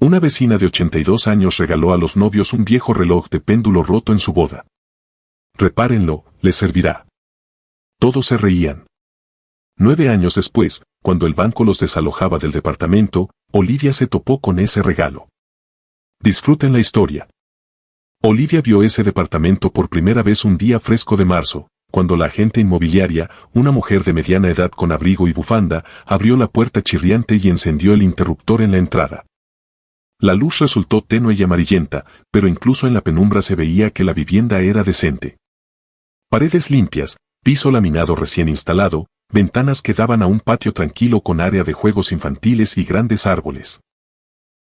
Una vecina de 82 años regaló a los novios un viejo reloj de péndulo roto en su boda. Repárenlo, les servirá. Todos se reían. 9 años después, cuando el banco los desalojaba del departamento, Olivia se topó con ese regalo. Disfruten la historia. Olivia vio ese departamento por primera vez un día fresco de marzo, cuando la agente inmobiliaria, una mujer de mediana edad con abrigo y bufanda, abrió la puerta chirriante y encendió el interruptor en la entrada. La luz resultó tenue y amarillenta, pero incluso en la penumbra se veía que la vivienda era decente. Paredes limpias, piso laminado recién instalado, ventanas que daban a un patio tranquilo con área de juegos infantiles y grandes árboles.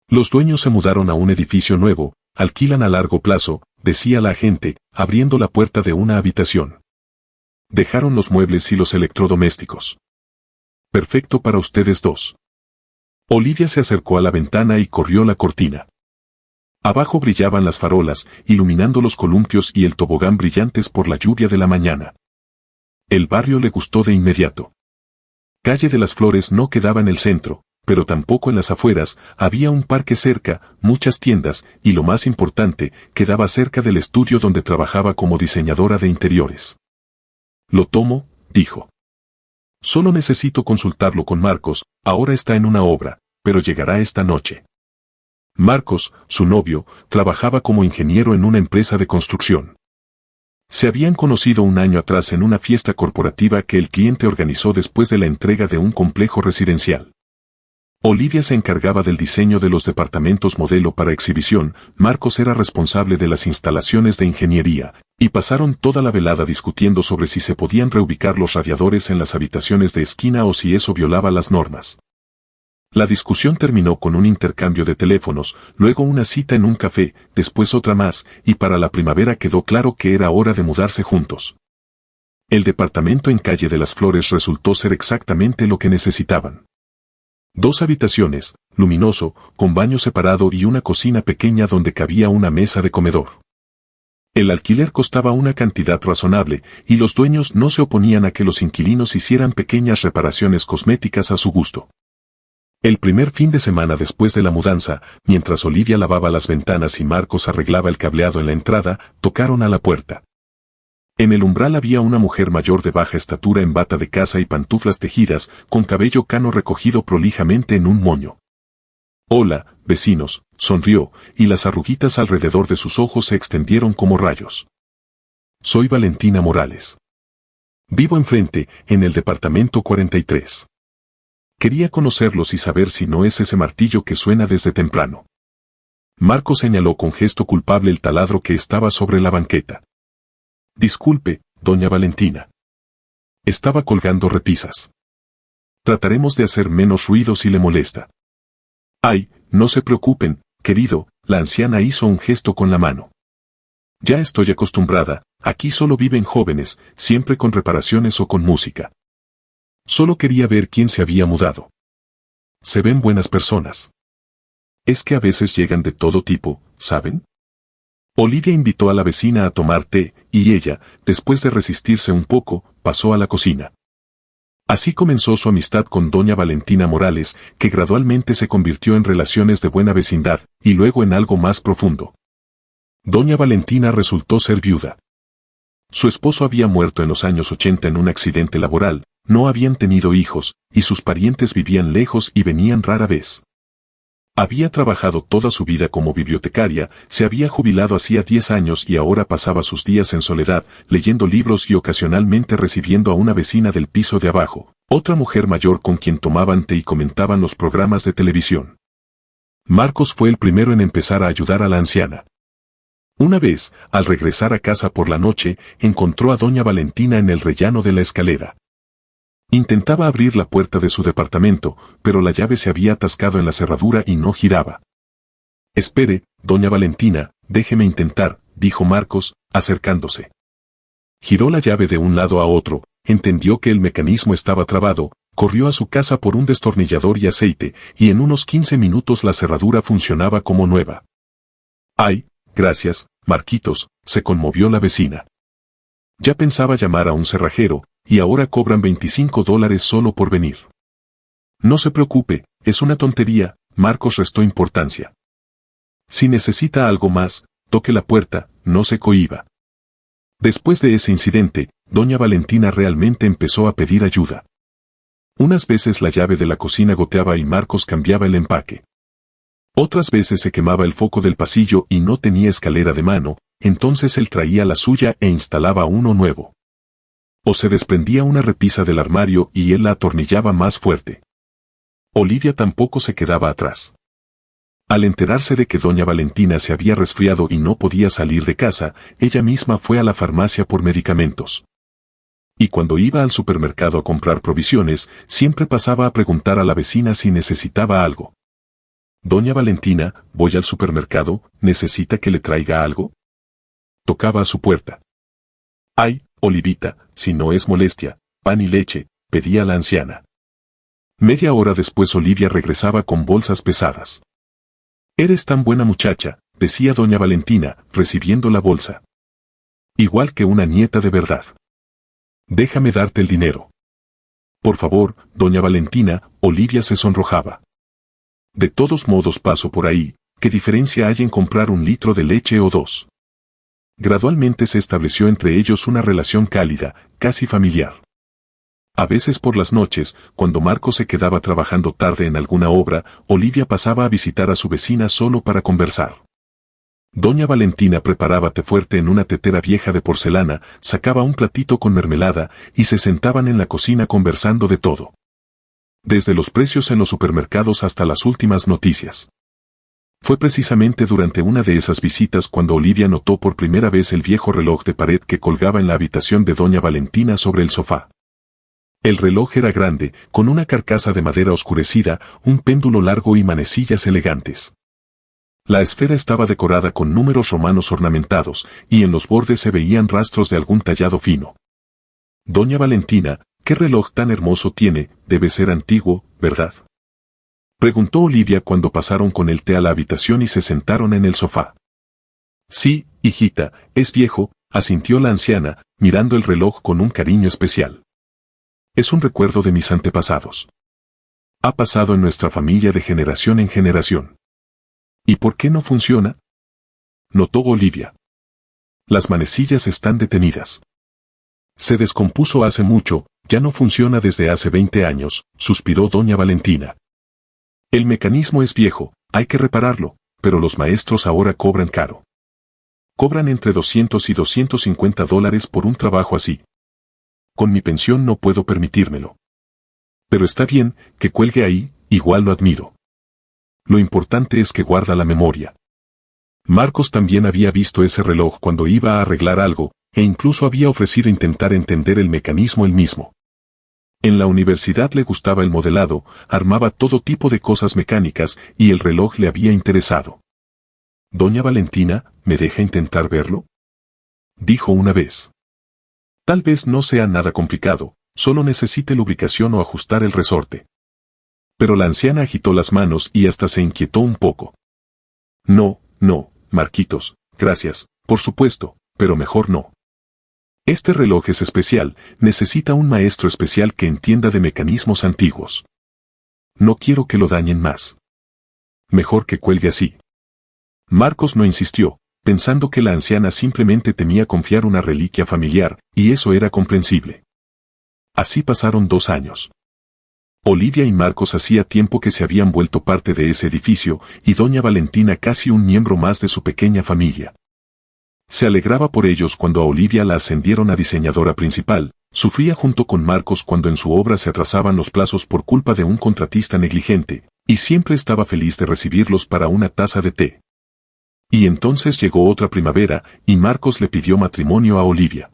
Los dueños se mudaron a un edificio nuevo, alquilan a largo plazo, decía la agente, abriendo la puerta de una habitación. Dejaron los muebles y los electrodomésticos. Perfecto para ustedes dos. Olivia se acercó a la ventana y corrió la cortina. Abajo brillaban las farolas, iluminando los columpios y el tobogán brillantes por la lluvia de la mañana. El barrio le gustó de inmediato. Calle de las Flores no quedaba en el centro, pero tampoco en las afueras, había un parque cerca, muchas tiendas, y lo más importante, quedaba cerca del estudio donde trabajaba como diseñadora de interiores. Lo tomo, dijo. Solo necesito consultarlo con Marcos, ahora está en una obra, pero llegará esta noche. Marcos, su novio, trabajaba como ingeniero en una empresa de construcción. Se habían conocido un año atrás en una fiesta corporativa que el cliente organizó después de la entrega de un complejo residencial. Olivia se encargaba del diseño de los departamentos modelo para exhibición, Marcos era responsable de las instalaciones de ingeniería, y pasaron toda la velada discutiendo sobre si se podían reubicar los radiadores en las habitaciones de esquina o si eso violaba las normas. La discusión terminó con un intercambio de teléfonos, luego una cita en un café, después otra más, y para la primavera quedó claro que era hora de mudarse juntos. El departamento en Calle de las Flores resultó ser exactamente lo que necesitaban. 2 habitaciones, luminoso, con baño separado y una cocina pequeña donde cabía una mesa de comedor. El alquiler costaba una cantidad razonable, y los dueños no se oponían a que los inquilinos hicieran pequeñas reparaciones cosméticas a su gusto. El primer fin de semana después de la mudanza, mientras Olivia lavaba las ventanas y Marcos arreglaba el cableado en la entrada, tocaron a la puerta. En el umbral había una mujer mayor de baja estatura en bata de casa y pantuflas tejidas, con cabello cano recogido prolijamente en un moño. «Hola, vecinos», sonrió, y las arruguitas alrededor de sus ojos se extendieron como rayos. «Soy Valentina Morales. Vivo enfrente, en el departamento 43. Quería conocerlos y saber si no es ese martillo que suena desde temprano». Marco señaló con gesto culpable el taladro que estaba sobre la banqueta. «Disculpe, doña Valentina. Estaba colgando repisas. Trataremos de hacer menos ruido si le molesta». «Ay, no se preocupen, querido», la anciana hizo un gesto con la mano. «Ya estoy acostumbrada, aquí solo viven jóvenes, siempre con reparaciones o con música. Solo quería ver quién se había mudado. Se ven buenas personas. Es que a veces llegan de todo tipo, ¿saben?». Olivia invitó a la vecina a tomar té, y ella, después de resistirse un poco, pasó a la cocina. Así comenzó su amistad con doña Valentina Morales, que gradualmente se convirtió en relaciones de buena vecindad, y luego en algo más profundo. Doña Valentina resultó ser viuda. Su esposo había muerto en los años 80 en un accidente laboral, no habían tenido hijos, y sus parientes vivían lejos y venían rara vez. Había trabajado toda su vida como bibliotecaria, se había jubilado hacía 10 años y ahora pasaba sus días en soledad, leyendo libros y ocasionalmente recibiendo a una vecina del piso de abajo, otra mujer mayor con quien tomaban té y comentaban los programas de televisión. Marcos fue el primero en empezar a ayudar a la anciana. Una vez, al regresar a casa por la noche, encontró a doña Valentina en el rellano de la escalera. Intentaba abrir la puerta de su departamento, pero la llave se había atascado en la cerradura y no giraba. «Espere, doña Valentina, déjeme intentar», dijo Marcos, acercándose. Giró la llave de un lado a otro, entendió que el mecanismo estaba trabado, corrió a su casa por un destornillador y aceite, y en unos 15 minutos la cerradura funcionaba como nueva. «Ay, gracias, Marquitos», se conmovió la vecina. Ya pensaba llamar a un cerrajero, y ahora cobran $25 solo por venir. «No se preocupe, es una tontería», Marcos restó importancia. Si necesita algo más, toque la puerta, no se cohíba. Después de ese incidente, doña Valentina realmente empezó a pedir ayuda. Unas veces la llave de la cocina goteaba y Marcos cambiaba el empaque. Otras veces se quemaba el foco del pasillo y no tenía escalera de mano, entonces él traía la suya e instalaba uno nuevo. O se desprendía una repisa del armario y él la atornillaba más fuerte. Olivia tampoco se quedaba atrás. Al enterarse de que doña Valentina se había resfriado y no podía salir de casa, ella misma fue a la farmacia por medicamentos. Y cuando iba al supermercado a comprar provisiones, siempre pasaba a preguntar a la vecina si necesitaba algo. Doña Valentina, voy al supermercado, ¿necesita que le traiga algo? Tocaba a su puerta. Ay, Olivita, si no es molestia, pan y leche, pedía la anciana. Media hora después Olivia regresaba con bolsas pesadas. Eres tan buena muchacha, decía doña Valentina, recibiendo la bolsa. Igual que una nieta de verdad. Déjame darte el dinero. Por favor, doña Valentina, Olivia se sonrojaba. De todos modos paso por ahí, ¿qué diferencia hay en comprar 1 litro de leche o 2? Gradualmente se estableció entre ellos una relación cálida, casi familiar. A veces por las noches, cuando Marcos se quedaba trabajando tarde en alguna obra, Olivia pasaba a visitar a su vecina solo para conversar. Doña Valentina preparaba té fuerte en una tetera vieja de porcelana, sacaba un platito con mermelada y se sentaban en la cocina conversando de todo. Desde los precios en los supermercados hasta las últimas noticias. Fue precisamente durante una de esas visitas cuando Olivia notó por primera vez el viejo reloj de pared que colgaba en la habitación de doña Valentina sobre el sofá. El reloj era grande, con una carcasa de madera oscurecida, un péndulo largo y manecillas elegantes. La esfera estaba decorada con números romanos ornamentados, y en los bordes se veían rastros de algún tallado fino. Doña Valentina, ¿qué reloj tan hermoso tiene? Debe ser antiguo, ¿verdad? Preguntó Olivia cuando pasaron con el té a la habitación y se sentaron en el sofá. Sí, hijita, es viejo, asintió la anciana, mirando el reloj con un cariño especial. Es un recuerdo de mis antepasados. Ha pasado en nuestra familia de generación en generación. ¿Y por qué no funciona? Notó Olivia. Las manecillas están detenidas. Se descompuso hace mucho, ya no funciona desde hace 20 años, suspiró doña Valentina. El mecanismo es viejo, hay que repararlo, pero los maestros ahora cobran caro. Cobran entre $200 y $250 por un trabajo así. Con mi pensión no puedo permitírmelo. Pero está bien, que cuelgue ahí, igual lo admiro. Lo importante es que guarda la memoria. Marcos también había visto ese reloj cuando iba a arreglar algo, e incluso había ofrecido intentar entender el mecanismo él mismo. En la universidad le gustaba el modelado, armaba todo tipo de cosas mecánicas, y el reloj le había interesado. Doña Valentina, ¿me deja intentar verlo? Dijo una vez. Tal vez no sea nada complicado, solo necesite lubricación o ajustar el resorte. Pero la anciana agitó las manos y hasta se inquietó un poco. No, Marquitos, gracias, por supuesto, pero mejor no. Este reloj es especial, necesita un maestro especial que entienda de mecanismos antiguos. No quiero que lo dañen más. Mejor que cuelgue así. Marcos no insistió, pensando que la anciana simplemente temía confiar una reliquia familiar, y eso era comprensible. Así pasaron 2 años. Olivia y Marcos hacía tiempo que se habían vuelto parte de ese edificio, y doña Valentina casi un miembro más de su pequeña familia. Se alegraba por ellos cuando a Olivia la ascendieron a diseñadora principal, sufría junto con Marcos cuando en su obra se atrasaban los plazos por culpa de un contratista negligente, y siempre estaba feliz de recibirlos para una taza de té. Y entonces llegó otra primavera, y Marcos le pidió matrimonio a Olivia.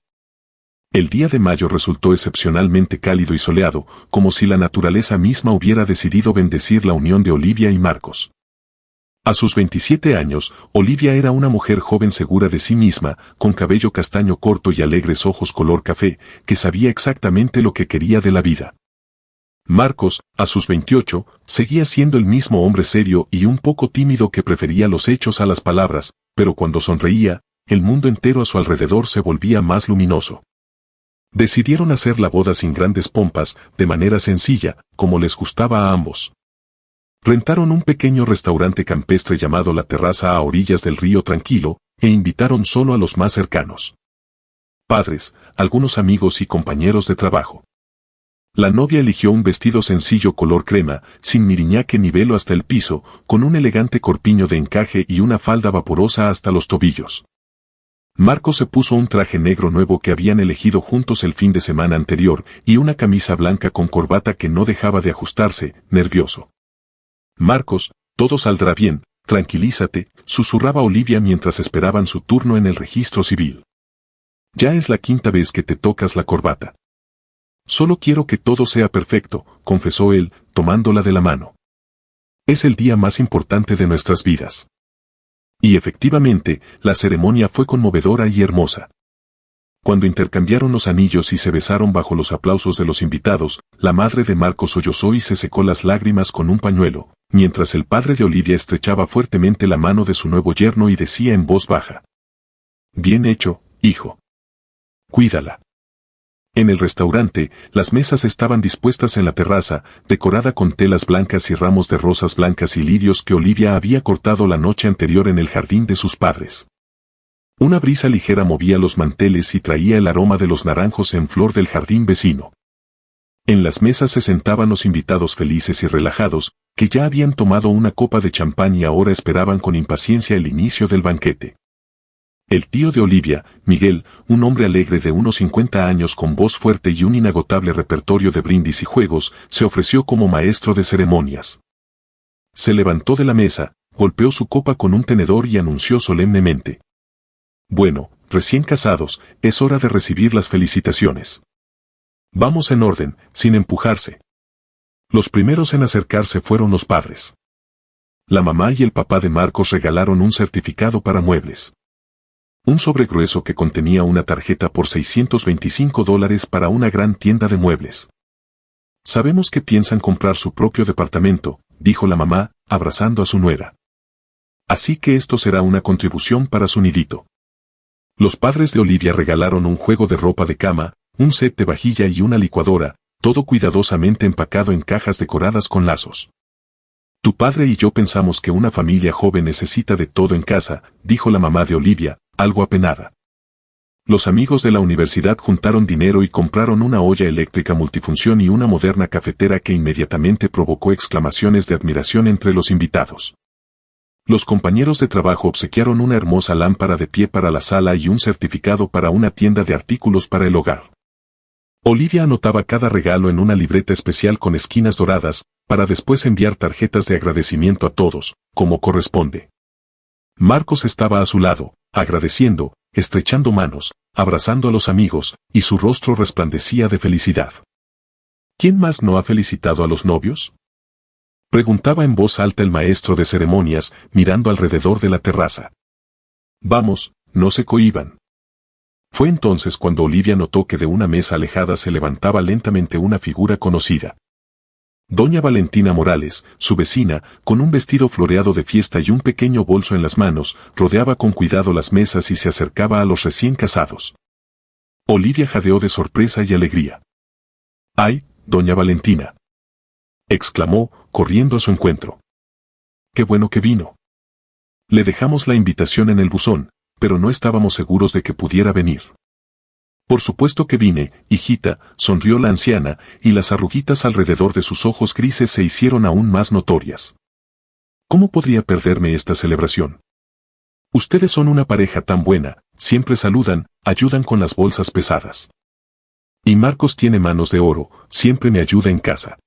El día de mayo resultó excepcionalmente cálido y soleado, como si la naturaleza misma hubiera decidido bendecir la unión de Olivia y Marcos. A sus 27 años, Olivia era una mujer joven segura de sí misma, con cabello castaño corto y alegres ojos color café, que sabía exactamente lo que quería de la vida. Marcos, a sus 28, seguía siendo el mismo hombre serio y un poco tímido que prefería los hechos a las palabras, pero cuando sonreía, el mundo entero a su alrededor se volvía más luminoso. Decidieron hacer la boda sin grandes pompas, de manera sencilla, como les gustaba a ambos. Rentaron un pequeño restaurante campestre llamado La Terraza a orillas del río Tranquilo, e invitaron solo a los más cercanos. Padres, algunos amigos y compañeros de trabajo. La novia eligió un vestido sencillo color crema, sin miriñaque ni velo hasta el piso, con un elegante corpiño de encaje y una falda vaporosa hasta los tobillos. Marcos se puso un traje negro nuevo que habían elegido juntos el fin de semana anterior y una camisa blanca con corbata que no dejaba de ajustarse, nervioso. Marcos, todo saldrá bien, tranquilízate, susurraba Olivia mientras esperaban su turno en el registro civil. Ya es la quinta vez que te tocas la corbata. Solo quiero que todo sea perfecto, confesó él, tomándola de la mano. Es el día más importante de nuestras vidas. Y efectivamente, la ceremonia fue conmovedora y hermosa. Cuando intercambiaron los anillos y se besaron bajo los aplausos de los invitados, la madre de Marcos sollozó y se secó las lágrimas con un pañuelo, mientras el padre de Olivia estrechaba fuertemente la mano de su nuevo yerno y decía en voz baja: Bien hecho, hijo. Cuídala. En el restaurante, las mesas estaban dispuestas en la terraza, decorada con telas blancas y ramos de rosas blancas y lirios que Olivia había cortado la noche anterior en el jardín de sus padres. Una brisa ligera movía los manteles y traía el aroma de los naranjos en flor del jardín vecino. En las mesas se sentaban los invitados felices y relajados, que ya habían tomado una copa de champán y ahora esperaban con impaciencia el inicio del banquete. El tío de Olivia, Miguel, un hombre alegre de unos 50 años con voz fuerte y un inagotable repertorio de brindis y juegos, se ofreció como maestro de ceremonias. Se levantó de la mesa, golpeó su copa con un tenedor y anunció solemnemente: Bueno, recién casados, es hora de recibir las felicitaciones. Vamos en orden, sin empujarse. Los primeros en acercarse fueron los padres. La mamá y el papá de Marcos regalaron un certificado para muebles. Un sobre grueso que contenía una tarjeta por $625 para una gran tienda de muebles. Sabemos que piensan comprar su propio departamento, dijo la mamá, abrazando a su nuera. Así que esto será una contribución para su nidito. Los padres de Olivia regalaron un juego de ropa de cama, un set de vajilla y una licuadora, todo cuidadosamente empacado en cajas decoradas con lazos. Tu padre y yo pensamos que una familia joven necesita de todo en casa, dijo la mamá de Olivia, algo apenada. Los amigos de la universidad juntaron dinero y compraron una olla eléctrica multifunción y una moderna cafetera que inmediatamente provocó exclamaciones de admiración entre los invitados. Los compañeros de trabajo obsequiaron una hermosa lámpara de pie para la sala y un certificado para una tienda de artículos para el hogar. Olivia anotaba cada regalo en una libreta especial con esquinas doradas, para después enviar tarjetas de agradecimiento a todos, como corresponde. Marcos estaba a su lado, agradeciendo, estrechando manos, abrazando a los amigos, y su rostro resplandecía de felicidad. ¿Quién más no ha felicitado a los novios? Preguntaba en voz alta el maestro de ceremonias, mirando alrededor de la terraza. Vamos, no se cohíban. Fue entonces cuando Olivia notó que de una mesa alejada se levantaba lentamente una figura conocida. Doña Valentina Morales, su vecina, con un vestido floreado de fiesta y un pequeño bolso en las manos, rodeaba con cuidado las mesas y se acercaba a los recién casados. Olivia jadeó de sorpresa y alegría. ¡Ay, doña Valentina!, exclamó, corriendo a su encuentro. ¡Qué bueno que vino! Le dejamos la invitación en el buzón, pero no estábamos seguros de que pudiera venir. Por supuesto que vine, hijita, sonrió la anciana, y las arruguitas alrededor de sus ojos grises se hicieron aún más notorias. ¿Cómo podría perderme esta celebración? Ustedes son una pareja tan buena, siempre saludan, ayudan con las bolsas pesadas. Y Marcos tiene manos de oro, siempre me ayuda en casa.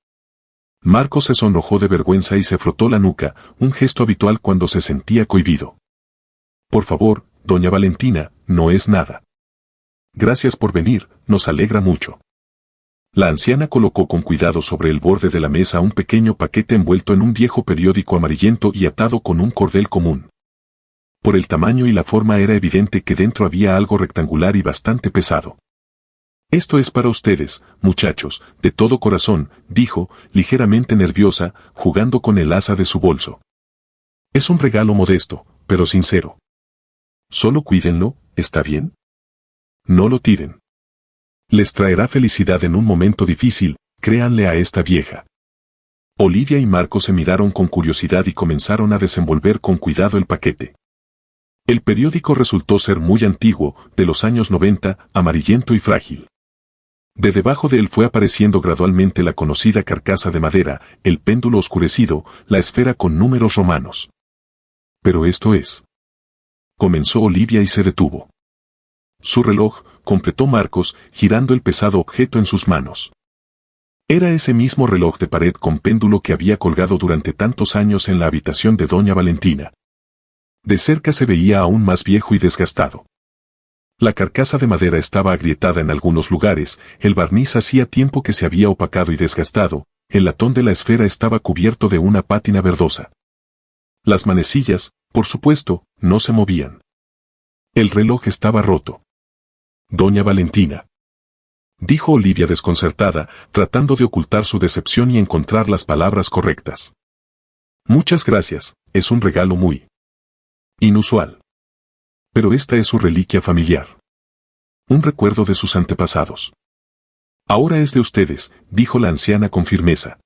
Marcos se sonrojó de vergüenza y se frotó la nuca, un gesto habitual cuando se sentía cohibido. Por favor, doña Valentina, no es nada. Gracias por venir, nos alegra mucho. La anciana colocó con cuidado sobre el borde de la mesa un pequeño paquete envuelto en un viejo periódico amarillento y atado con un cordel común. Por el tamaño y la forma era evidente que dentro había algo rectangular y bastante pesado. Esto es para ustedes, muchachos, de todo corazón, dijo, ligeramente nerviosa, jugando con el asa de su bolso. Es un regalo modesto, pero sincero. Solo cuídenlo, ¿está bien? No lo tiren. Les traerá felicidad en un momento difícil, créanle a esta vieja. Olivia y Marcos se miraron con curiosidad y comenzaron a desenvolver con cuidado el paquete. El periódico resultó ser muy antiguo, de los años 90, amarillento y frágil. De debajo de él fue apareciendo gradualmente la conocida carcasa de madera, el péndulo oscurecido, la esfera con números romanos. Pero esto es. Comenzó Olivia y se detuvo. Su reloj, completó Marcos, girando el pesado objeto en sus manos. Era ese mismo reloj de pared con péndulo que había colgado durante tantos años en la habitación de doña Valentina. De cerca se veía aún más viejo y desgastado. La carcasa de madera estaba agrietada en algunos lugares, el barniz hacía tiempo que se había opacado y desgastado, el latón de la esfera estaba cubierto de una pátina verdosa. Las manecillas, por supuesto, no se movían. El reloj estaba roto. Doña Valentina, dijo Olivia desconcertada, tratando de ocultar su decepción y encontrar las palabras correctas. Muchas gracias, es un regalo muy inusual. Pero esta es su reliquia familiar. Un recuerdo de sus antepasados. Ahora es de ustedes, dijo la anciana con firmeza.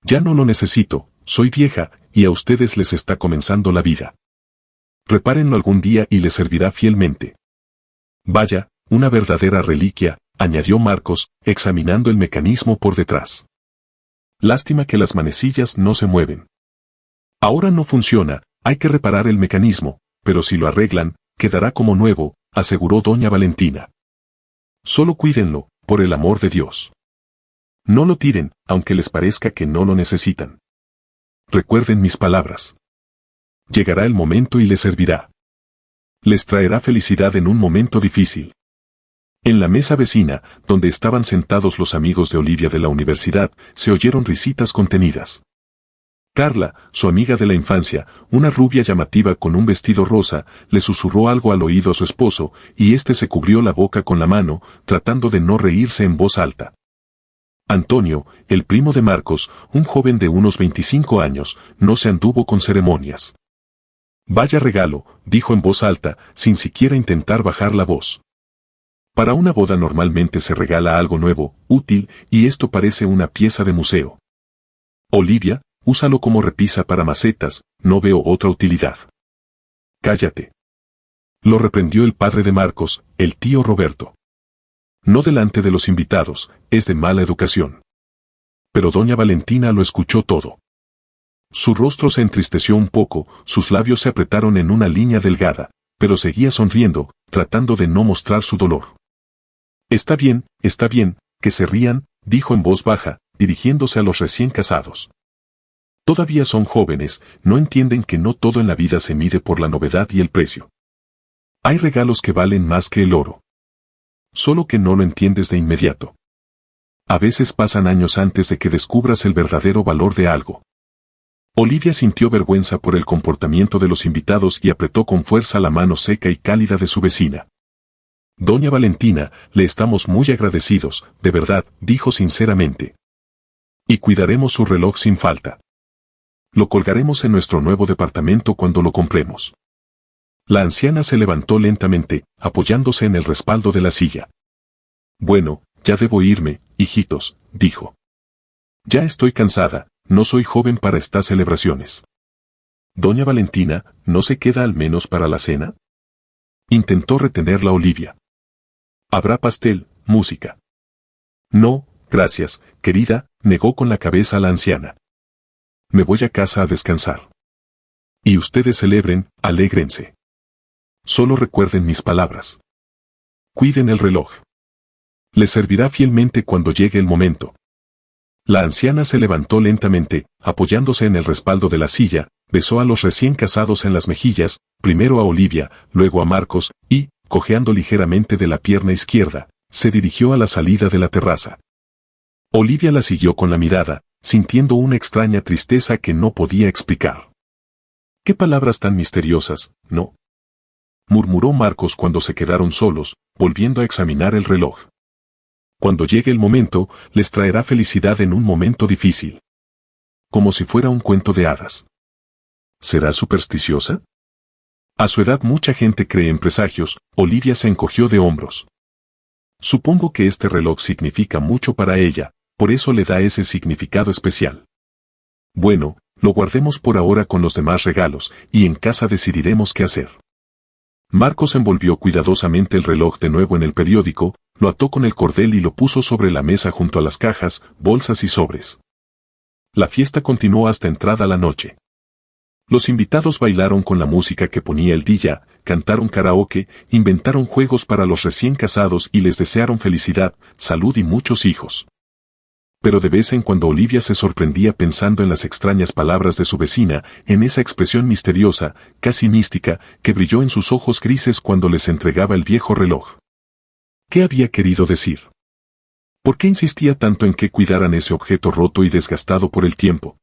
Ya no lo necesito, soy vieja, y a ustedes les está comenzando la vida. Repárenlo algún día y les servirá fielmente. Vaya, una verdadera reliquia, añadió Marcos, examinando el mecanismo por detrás. Lástima que las manecillas no se mueven. Ahora no funciona, hay que reparar el mecanismo, pero si lo arreglan, quedará como nuevo, aseguró doña Valentina. Solo cuídenlo, por el amor de Dios. No lo tiren, aunque les parezca que no lo necesitan. Recuerden mis palabras. Llegará el momento y les servirá. Les traerá felicidad en un momento difícil. En la mesa vecina, donde estaban sentados los amigos de Olivia de la universidad, se oyeron risitas contenidas. Carla, su amiga de la infancia, una rubia llamativa con un vestido rosa, le susurró algo al oído a su esposo, y éste se cubrió la boca con la mano, tratando de no reírse en voz alta. Antonio, el primo de Marcos, un joven de unos 25 años, no se anduvo con ceremonias. Vaya regalo, dijo en voz alta, sin siquiera intentar bajar la voz. Para una boda normalmente se regala algo nuevo, útil, y esto parece una pieza de museo. Olivia, úsalo como repisa para macetas, no veo otra utilidad. Cállate. Lo reprendió el padre de Marcos, el tío Roberto. No delante de los invitados, es de mala educación. Pero doña Valentina lo escuchó todo. Su rostro se entristeció un poco, sus labios se apretaron en una línea delgada, pero seguía sonriendo, tratando de no mostrar su dolor. Está bien, que se rían, dijo en voz baja, dirigiéndose a los recién casados. Todavía son jóvenes, no entienden que no todo en la vida se mide por la novedad y el precio. Hay regalos que valen más que el oro. Solo que no lo entiendes de inmediato. A veces pasan años antes de que descubras el verdadero valor de algo. Olivia sintió vergüenza por el comportamiento de los invitados y apretó con fuerza la mano seca y cálida de su vecina. Doña Valentina, le estamos muy agradecidos, de verdad, dijo sinceramente. Y cuidaremos su reloj sin falta. Lo colgaremos en nuestro nuevo departamento cuando lo compremos. La anciana se levantó lentamente, apoyándose en el respaldo de la silla. Bueno, ya debo irme, hijitos, dijo. Ya estoy cansada, no soy joven para estas celebraciones. Doña Valentina, ¿no se queda al menos para la cena? Intentó retenerla Olivia. Habrá pastel, música. No, gracias, querida, negó con la cabeza la anciana. Me voy a casa a descansar. Y ustedes celebren, alégrense. Solo recuerden mis palabras. Cuiden el reloj. Les servirá fielmente cuando llegue el momento. La anciana se levantó lentamente, apoyándose en el respaldo de la silla, besó a los recién casados en las mejillas, primero a Olivia, luego a Marcos, y, cojeando ligeramente de la pierna izquierda, se dirigió a la salida de la terraza. Olivia la siguió con la mirada, sintiendo una extraña tristeza que no podía explicar. «¿Qué palabras tan misteriosas, no?», murmuró Marcos cuando se quedaron solos, volviendo a examinar el reloj. Cuando llegue el momento, les traerá felicidad en un momento difícil. Como si fuera un cuento de hadas. ¿Será supersticiosa? A su edad mucha gente cree en presagios, Olivia se encogió de hombros. Supongo que este reloj significa mucho para ella, por eso le da ese significado especial. Bueno, lo guardemos por ahora con los demás regalos, y en casa decidiremos qué hacer. Marcos envolvió cuidadosamente el reloj de nuevo en el periódico, lo ató con el cordel y lo puso sobre la mesa junto a las cajas, bolsas y sobres. La fiesta continuó hasta entrada la noche. Los invitados bailaron con la música que ponía el DJ, cantaron karaoke, inventaron juegos para los recién casados y les desearon felicidad, salud y muchos hijos. Pero de vez en cuando Olivia se sorprendía pensando en las extrañas palabras de su vecina, en esa expresión misteriosa, casi mística, que brilló en sus ojos grises cuando les entregaba el viejo reloj. ¿Qué había querido decir? ¿Por qué insistía tanto en que cuidaran ese objeto roto y desgastado por el tiempo?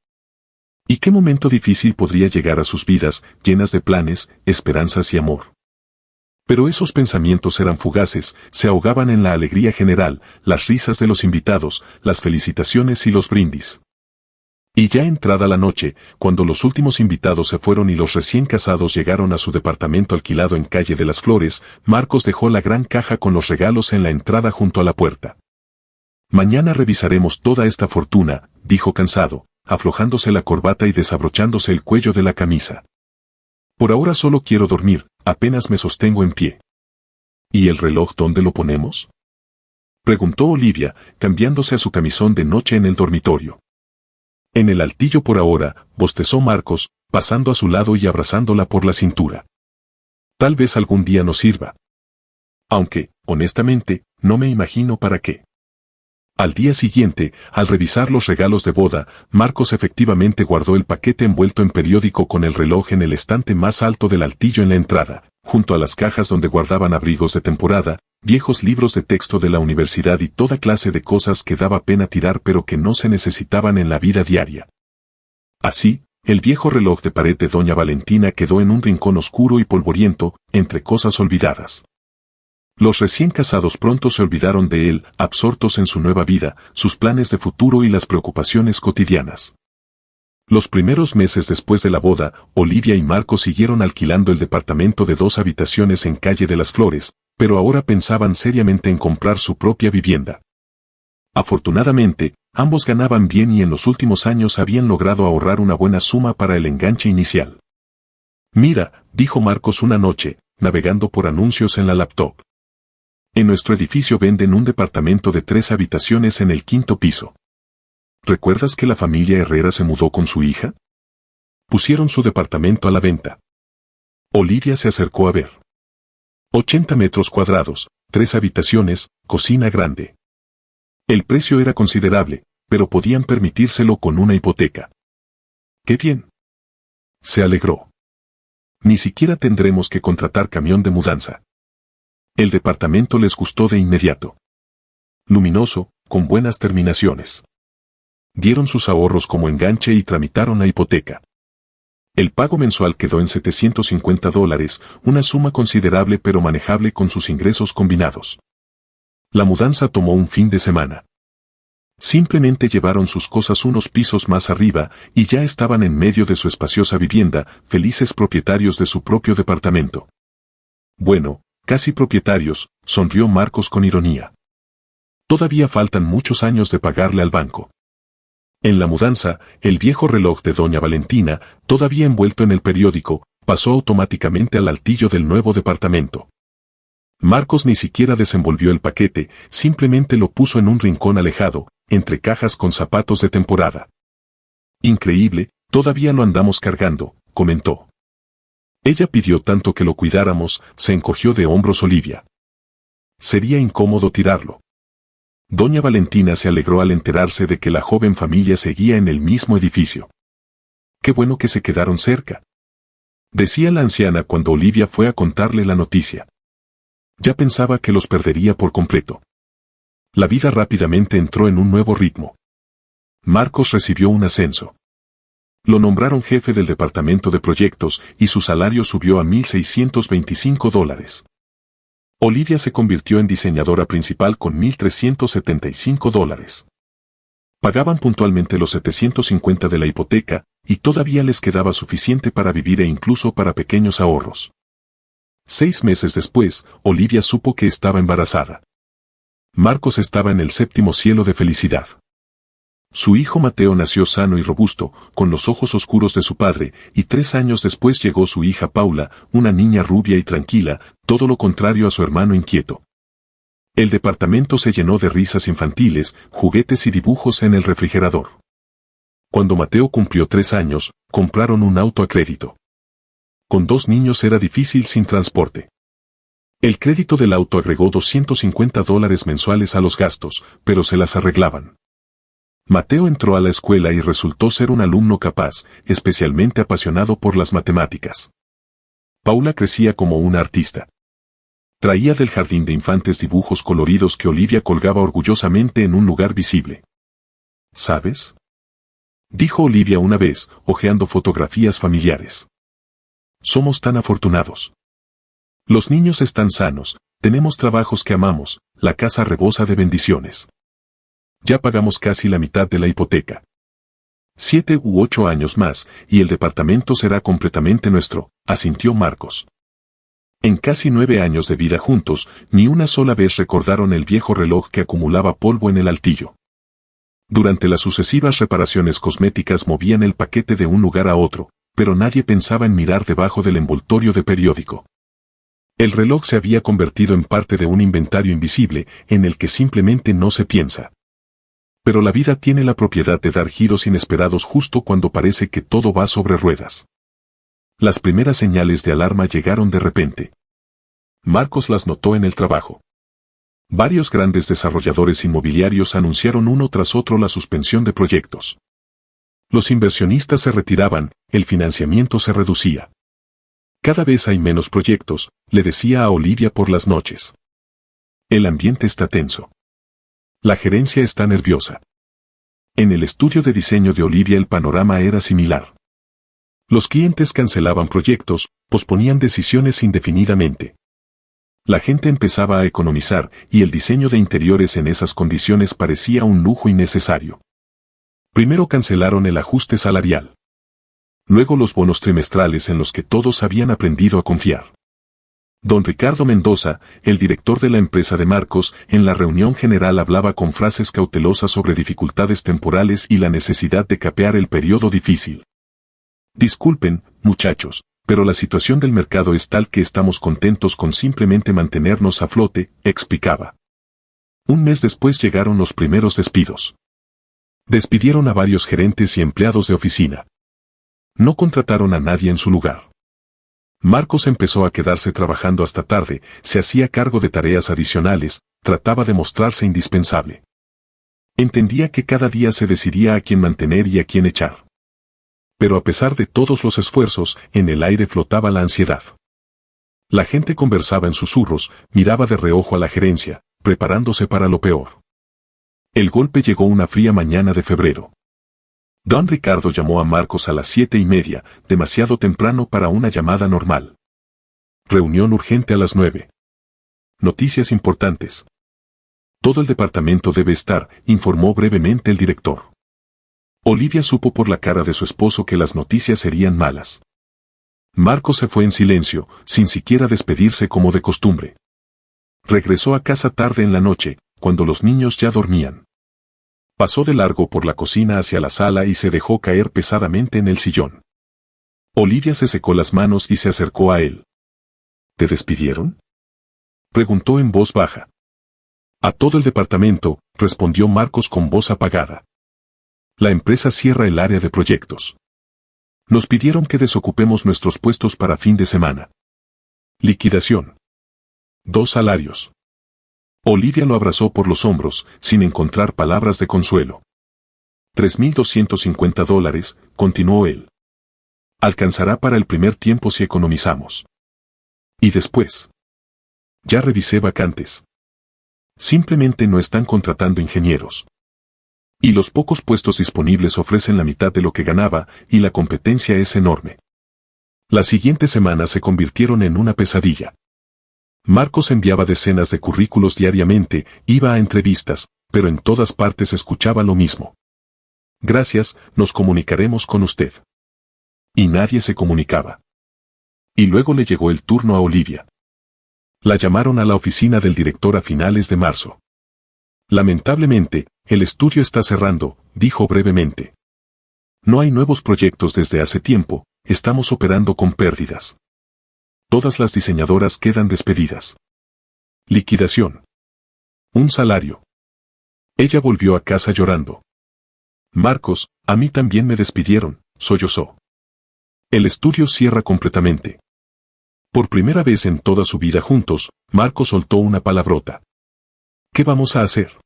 ¿Y qué momento difícil podría llegar a sus vidas, llenas de planes, esperanzas y amor? Pero esos pensamientos eran fugaces, se ahogaban en la alegría general, las risas de los invitados, las felicitaciones y los brindis. Y ya entrada la noche, cuando los últimos invitados se fueron y los recién casados llegaron a su departamento alquilado en Calle de las Flores, Marcos dejó la gran caja con los regalos en la entrada junto a la puerta. Mañana revisaremos toda esta fortuna, dijo cansado, aflojándose la corbata y desabrochándose el cuello de la camisa. Por ahora solo quiero dormir, apenas me sostengo en pie. ¿Y el reloj dónde lo ponemos? Preguntó Olivia, cambiándose a su camisón de noche en el dormitorio. En el altillo por ahora, bostezó Marcos, pasando a su lado y abrazándola por la cintura. Tal vez algún día nos sirva. Aunque, honestamente, no me imagino para qué. Al día siguiente, al revisar los regalos de boda, Marcos efectivamente guardó el paquete envuelto en periódico con el reloj en el estante más alto del altillo en la entrada, junto a las cajas donde guardaban abrigos de temporada, viejos libros de texto de la universidad y toda clase de cosas que daba pena tirar pero que no se necesitaban en la vida diaria. Así, el viejo reloj de pared de doña Valentina quedó en un rincón oscuro y polvoriento, entre cosas olvidadas. Los recién casados pronto se olvidaron de él, absortos en su nueva vida, sus planes de futuro y las preocupaciones cotidianas. Los primeros meses después de la boda, Olivia y Marcos siguieron alquilando el departamento de 2 habitaciones en Calle de las Flores, pero ahora pensaban seriamente en comprar su propia vivienda. Afortunadamente, ambos ganaban bien y en los últimos años habían logrado ahorrar una buena suma para el enganche inicial. Mira, dijo Marcos una noche, navegando por anuncios en la laptop. En nuestro edificio venden un departamento de 3 habitaciones en el 5º piso. ¿Recuerdas que la familia Herrera se mudó con su hija? Pusieron su departamento a la venta. Olivia se acercó a ver. 80 metros cuadrados, 3 habitaciones, cocina grande. El precio era considerable, pero podían permitírselo con una hipoteca. ¡Qué bien! Se alegró. Ni siquiera tendremos que contratar camión de mudanza. El departamento les gustó de inmediato. Luminoso, con buenas terminaciones. Dieron sus ahorros como enganche y tramitaron la hipoteca. El pago mensual quedó en $750, una suma considerable pero manejable con sus ingresos combinados. La mudanza tomó un fin de semana. Simplemente llevaron sus cosas unos pisos más arriba y ya estaban en medio de su espaciosa vivienda, felices propietarios de su propio departamento. Bueno, casi propietarios, sonrió Marcos con ironía. Todavía faltan muchos años de pagarle al banco. En la mudanza, el viejo reloj de doña Valentina, todavía envuelto en el periódico, pasó automáticamente al altillo del nuevo departamento. Marcos ni siquiera desenvolvió el paquete, simplemente lo puso en un rincón alejado, entre cajas con zapatos de temporada. Increíble, todavía lo andamos cargando, comentó. Ella pidió tanto que lo cuidáramos, se encogió de hombros Olivia. Sería incómodo tirarlo. Doña Valentina se alegró al enterarse de que la joven familia seguía en el mismo edificio. Qué bueno que se quedaron cerca, decía la anciana cuando Olivia fue a contarle la noticia. Ya pensaba que los perdería por completo. La vida rápidamente entró en un nuevo ritmo. Marcos recibió un ascenso. Lo nombraron jefe del departamento de proyectos y su salario subió a $1,625. Olivia se convirtió en diseñadora principal con $1,375. Pagaban puntualmente los $750 de la hipoteca y todavía les quedaba suficiente para vivir e incluso para pequeños ahorros. 6 meses después, Olivia supo que estaba embarazada. Marcos estaba en el 7º cielo de felicidad. Su hijo Mateo nació sano y robusto, con los ojos oscuros de su padre, y 3 años después llegó su hija Paula, una niña rubia y tranquila, todo lo contrario a su hermano inquieto. El departamento se llenó de risas infantiles, juguetes y dibujos en el refrigerador. Cuando Mateo cumplió 3 años, compraron un auto a crédito. Con 2 niños era difícil sin transporte. El crédito del auto agregó $250 mensuales a los gastos, pero se las arreglaban. Mateo entró a la escuela y resultó ser un alumno capaz, especialmente apasionado por las matemáticas. Paula crecía como una artista. Traía del jardín de infantes dibujos coloridos que Olivia colgaba orgullosamente en un lugar visible. ¿Sabes?, dijo Olivia una vez, hojeando fotografías familiares. Somos tan afortunados. Los niños están sanos, tenemos trabajos que amamos, la casa rebosa de bendiciones. Ya pagamos casi la mitad de la hipoteca. 7 u 8 años más, y el departamento será completamente nuestro, asintió Marcos. En casi 9 años de vida juntos, ni una sola vez recordaron el viejo reloj que acumulaba polvo en el altillo. Durante las sucesivas reparaciones cosméticas movían el paquete de un lugar a otro, pero nadie pensaba en mirar debajo del envoltorio de periódico. El reloj se había convertido en parte de un inventario invisible, en el que simplemente no se piensa. Pero la vida tiene la propiedad de dar giros inesperados justo cuando parece que todo va sobre ruedas. Las primeras señales de alarma llegaron de repente. Marcos las notó en el trabajo. Varios grandes desarrolladores inmobiliarios anunciaron uno tras otro la suspensión de proyectos. Los inversionistas se retiraban, el financiamiento se reducía. Cada vez hay menos proyectos, le decía a Olivia por las noches. El ambiente está tenso. La gerencia está nerviosa. En el estudio de diseño de Olivia el panorama era similar. Los clientes cancelaban proyectos, posponían decisiones indefinidamente. La gente empezaba a economizar, y el diseño de interiores en esas condiciones parecía un lujo innecesario. Primero cancelaron el ajuste salarial. Luego los bonos trimestrales en los que todos habían aprendido a confiar. Don Ricardo Mendoza, el director de la empresa de Marcos, en la reunión general hablaba con frases cautelosas sobre dificultades temporales y la necesidad de capear el periodo difícil. Disculpen, muchachos, pero la situación del mercado es tal que estamos contentos con simplemente mantenernos a flote, explicaba. Un mes después llegaron los primeros despidos. Despidieron a varios gerentes y empleados de oficina. No contrataron a nadie en su lugar. Marcos empezó a quedarse trabajando hasta tarde, se hacía cargo de tareas adicionales, trataba de mostrarse indispensable. Entendía que cada día se decidía a quién mantener y a quién echar. Pero a pesar de todos los esfuerzos, en el aire flotaba la ansiedad. La gente conversaba en susurros, miraba de reojo a la gerencia, preparándose para lo peor. El golpe llegó una fría mañana de febrero. Don Ricardo llamó a Marcos a las 7:30, demasiado temprano para una llamada normal. Reunión urgente a las 9. Noticias importantes. Todo el departamento debe estar, informó brevemente el director. Olivia supo por la cara de su esposo que las noticias serían malas. Marcos se fue en silencio, sin siquiera despedirse como de costumbre. Regresó a casa tarde en la noche, cuando los niños ya dormían. Pasó de largo por la cocina hacia la sala y se dejó caer pesadamente en el sillón. Olivia se secó las manos y se acercó a él. ¿Te despidieron?, preguntó en voz baja. A todo el departamento, respondió Marcos con voz apagada. La empresa cierra el área de proyectos. Nos pidieron que desocupemos nuestros puestos para fin de semana. Liquidación. 2 salarios. Olivia lo abrazó por los hombros, sin encontrar palabras de consuelo. $3,250, continuó él. Alcanzará para el primer tiempo si economizamos. ¿Y después? Ya revisé vacantes. Simplemente no están contratando ingenieros. Y los pocos puestos disponibles ofrecen la mitad de lo que ganaba, y la competencia es enorme. Las siguientes semanas se convirtieron en una pesadilla. Marcos enviaba decenas de currículos diariamente, iba a entrevistas, pero en todas partes escuchaba lo mismo. Gracias, nos comunicaremos con usted. Y nadie se comunicaba. Y luego le llegó el turno a Olivia. La llamaron a la oficina del director a finales de marzo. Lamentablemente, el estudio está cerrando, dijo brevemente. No hay nuevos proyectos desde hace tiempo, estamos operando con pérdidas. Todas las diseñadoras quedan despedidas. Liquidación. Un salario. Ella volvió a casa llorando. Marcos, a mí también me despidieron, sollozó. El estudio cierra completamente. Por primera vez en toda su vida juntos, Marcos soltó una palabrota. ¿Qué vamos a hacer?,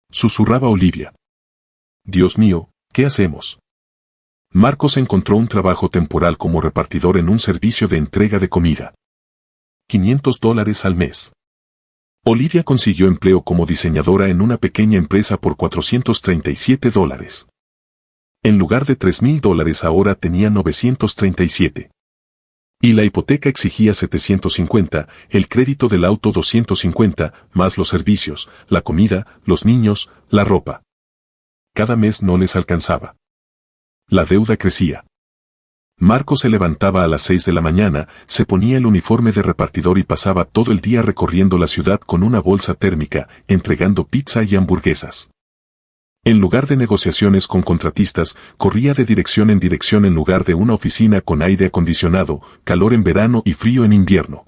susurraba Olivia. Dios mío, ¿qué hacemos? Marcos encontró un trabajo temporal como repartidor en un servicio de entrega de comida. $500 al mes. Olivia consiguió empleo como diseñadora en una pequeña empresa por $437. En lugar de $3,000 ahora tenía 937. Y la hipoteca exigía 750, el crédito del auto 250, más los servicios, la comida, los niños, la ropa. Cada mes no les alcanzaba. La deuda crecía. Marcos se levantaba a las 6 de la mañana, se ponía el uniforme de repartidor y pasaba todo el día recorriendo la ciudad con una bolsa térmica, entregando pizza y hamburguesas. En lugar de negociaciones con contratistas, corría de dirección en lugar de una oficina con aire acondicionado, calor en verano y frío en invierno.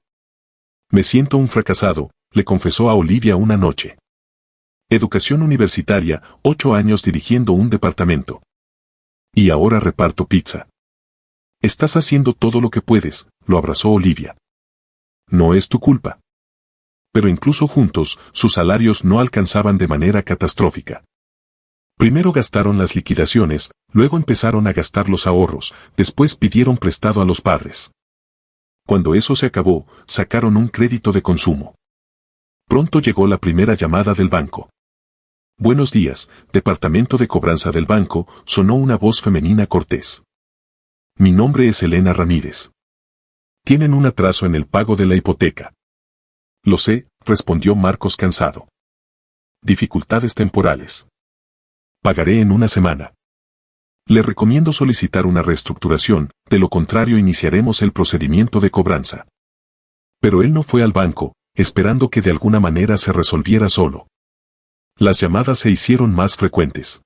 Me siento un fracasado, le confesó a Olivia una noche. Educación universitaria, 8 años dirigiendo un departamento. Y ahora reparto pizza. Estás haciendo todo lo que puedes, lo abrazó Olivia. No es tu culpa. Pero incluso juntos, sus salarios no alcanzaban de manera catastrófica. Primero gastaron las liquidaciones, luego empezaron a gastar los ahorros, después pidieron prestado a los padres. Cuando eso se acabó, sacaron un crédito de consumo. Pronto llegó la primera llamada del banco. Buenos días, departamento de cobranza del banco, sonó una voz femenina cortés. Mi nombre es Elena Ramírez. Tienen un atraso en el pago de la hipoteca. Lo sé, respondió Marcos cansado. Dificultades temporales. Pagaré en una semana. Le recomiendo solicitar una reestructuración, de lo contrario iniciaremos el procedimiento de cobranza. Pero él no fue al banco, esperando que de alguna manera se resolviera solo. Las llamadas se hicieron más frecuentes.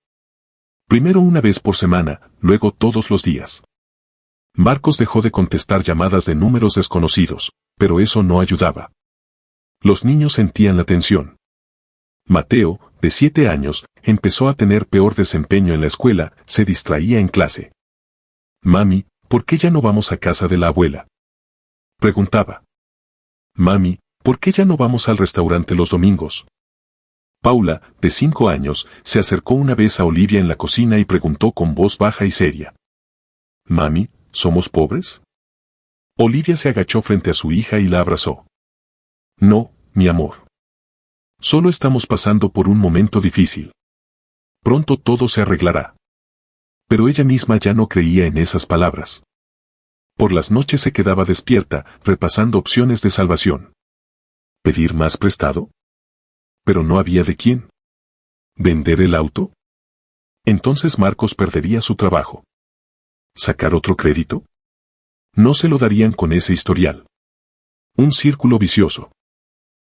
Primero una vez por semana, luego todos los días. Marcos dejó de contestar llamadas de números desconocidos, pero eso no ayudaba. Los niños sentían la tensión. Mateo, de 7 años, empezó a tener peor desempeño en la escuela, se distraía en clase. Mami, ¿por qué ya no vamos a casa de la abuela?, preguntaba. Mami, ¿por qué ya no vamos al restaurante los domingos? Paula, de 5 años, se acercó una vez a Olivia en la cocina y preguntó con voz baja y seria. Mami, ¿somos pobres? Olivia se agachó frente a su hija y la abrazó. No, mi amor. Solo estamos pasando por un momento difícil. Pronto todo se arreglará. Pero ella misma ya no creía en esas palabras. Por las noches se quedaba despierta, repasando opciones de salvación. ¿Pedir más prestado? Pero no había de quién. ¿Vender el auto? Entonces Marcos perdería su trabajo. ¿Sacar otro crédito? No se lo darían con ese historial. Un círculo vicioso.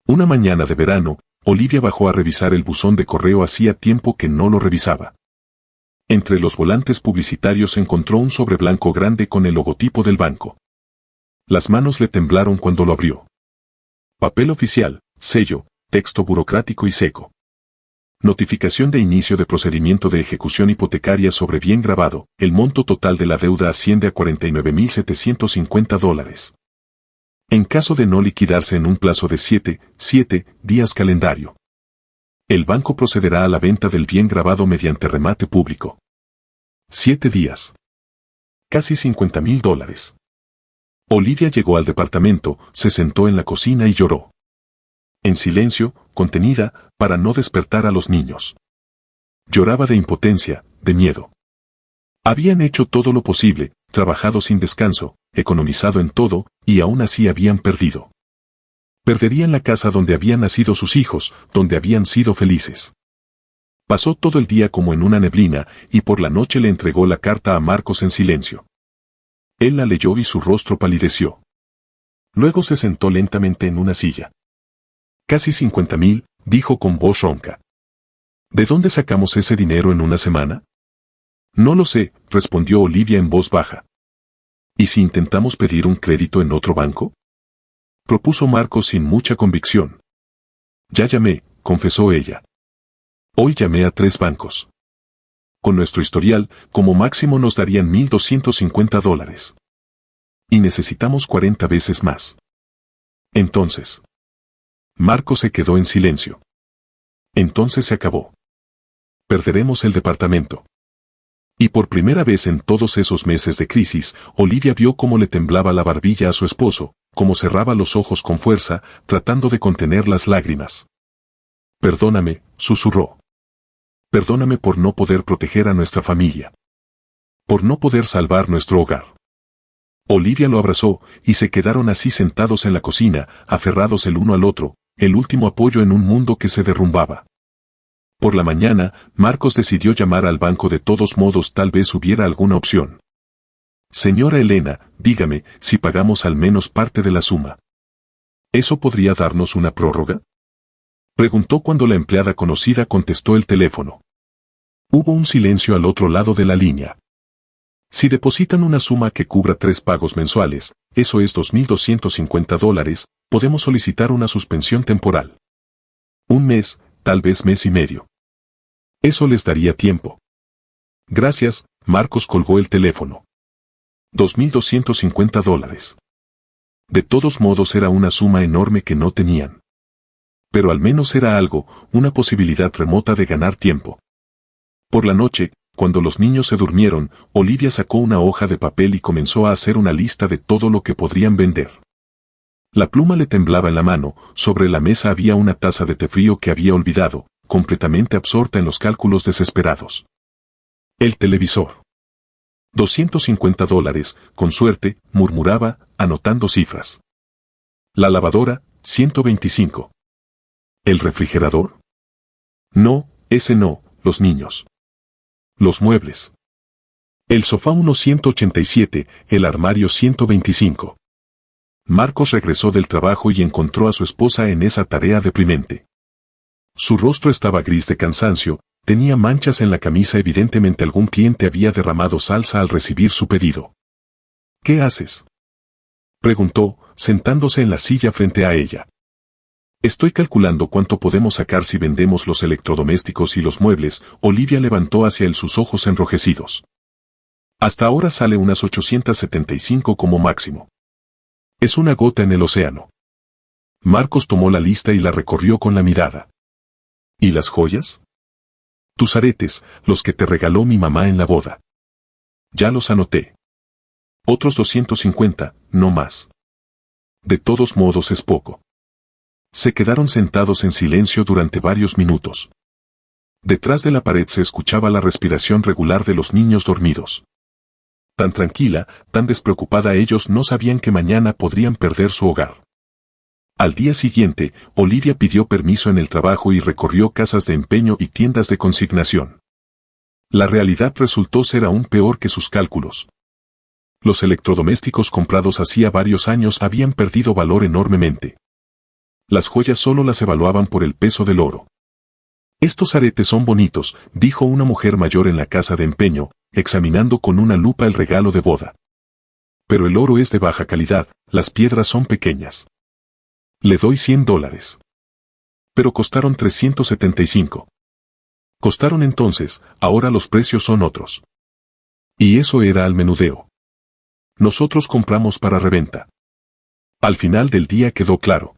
Una mañana de verano, Olivia bajó a revisar el buzón de correo, hacía tiempo que no lo revisaba. Entre los volantes publicitarios encontró un sobre blanco grande con el logotipo del banco. Las manos le temblaron cuando lo abrió. Papel oficial, sello, texto burocrático y seco. Notificación de inicio de procedimiento de ejecución hipotecaria sobre bien grabado, el monto total de la deuda asciende a $49,750. En caso de no liquidarse en un plazo de 7 días calendario, el banco procederá a la venta del bien grabado mediante remate público. 7 días. Casi $50,000. Olivia llegó al departamento, se sentó en la cocina y lloró. En silencio, contenida, para no despertar a los niños. Lloraba de impotencia, de miedo. Habían hecho todo lo posible, trabajado sin descanso, economizado en todo, y aún así habían perdido. Perderían la casa donde habían nacido sus hijos, donde habían sido felices. Pasó todo el día como en una neblina, y por la noche le entregó la carta a Marcos en silencio. Él la leyó y su rostro palideció. Luego se sentó lentamente en una silla. Casi 50,000, dijo con voz ronca. ¿De dónde sacamos ese dinero en una semana? No lo sé, respondió Olivia en voz baja. ¿Y si intentamos pedir un crédito en otro banco? Propuso Marcos sin mucha convicción. Ya llamé, confesó ella. Hoy llamé a 3 bancos. Con nuestro historial, como máximo nos darían $1,250. Y necesitamos 40 veces más. Entonces. Marcos se quedó en silencio. Entonces se acabó. Perderemos el departamento. Y por primera vez en todos esos meses de crisis, Olivia vio cómo le temblaba la barbilla a su esposo, cómo cerraba los ojos con fuerza, tratando de contener las lágrimas. Perdóname, susurró. Perdóname por no poder proteger a nuestra familia. Por no poder salvar nuestro hogar. Olivia lo abrazó, y se quedaron así sentados en la cocina, aferrados el uno al otro, el último apoyo en un mundo que se derrumbaba. Por la mañana, Marcos decidió llamar al banco. De todos modos, tal vez hubiera alguna opción. Señora Elena, dígame si pagamos al menos parte de la suma. ¿Eso podría darnos una prórroga? Preguntó cuando la empleada conocida contestó el teléfono. Hubo un silencio al otro lado de la línea. Si depositan una suma que cubra 3 pagos mensuales, eso es $2,250, podemos solicitar una suspensión temporal. Un mes, tal vez mes y medio. Eso les daría tiempo. Gracias, Marcos colgó el teléfono. $2,250. De todos modos era una suma enorme que no tenían. Pero al menos era algo, una posibilidad remota de ganar tiempo. Por la noche, cuando los niños se durmieron, Olivia sacó una hoja de papel y comenzó a hacer una lista de todo lo que podrían vender. La pluma le temblaba en la mano, sobre la mesa había una taza de té frío que había olvidado, completamente absorta en los cálculos desesperados. El televisor. $250, con suerte, murmuraba, anotando cifras. La lavadora, 125. ¿El refrigerador? No, ese no, los niños. Los muebles. El sofá 187, el armario 125. Marcos regresó del trabajo y encontró a su esposa en esa tarea deprimente. Su rostro estaba gris de cansancio, tenía manchas en la camisa, evidentemente algún cliente había derramado salsa al recibir su pedido. ¿Qué haces?, preguntó, sentándose en la silla frente a ella. Estoy calculando cuánto podemos sacar si vendemos los electrodomésticos y los muebles. Olivia levantó hacia él sus ojos enrojecidos. Hasta ahora sale unas 875 como máximo. Es una gota en el océano. Marcos tomó la lista y la recorrió con la mirada. ¿Y las joyas? Tus aretes, los que te regaló mi mamá en la boda. Ya los anoté. Otros 250, no más. De todos modos es poco. Se quedaron sentados en silencio durante varios minutos. Detrás de la pared se escuchaba la respiración regular de los niños dormidos. Tan tranquila, tan despreocupada, ellos no sabían que mañana podrían perder su hogar. Al día siguiente, Olivia pidió permiso en el trabajo y recorrió casas de empeño y tiendas de consignación. La realidad resultó ser aún peor que sus cálculos. Los electrodomésticos comprados hacía varios años habían perdido valor enormemente. Las joyas solo las evaluaban por el peso del oro. Estos aretes son bonitos, dijo una mujer mayor en la casa de empeño, examinando con una lupa el regalo de boda. Pero el oro es de baja calidad, las piedras son pequeñas. Le doy $100. Pero costaron 375. Costaron entonces, ahora los precios son otros. Y eso era al menudeo. Nosotros compramos para reventa. Al final del día quedó claro.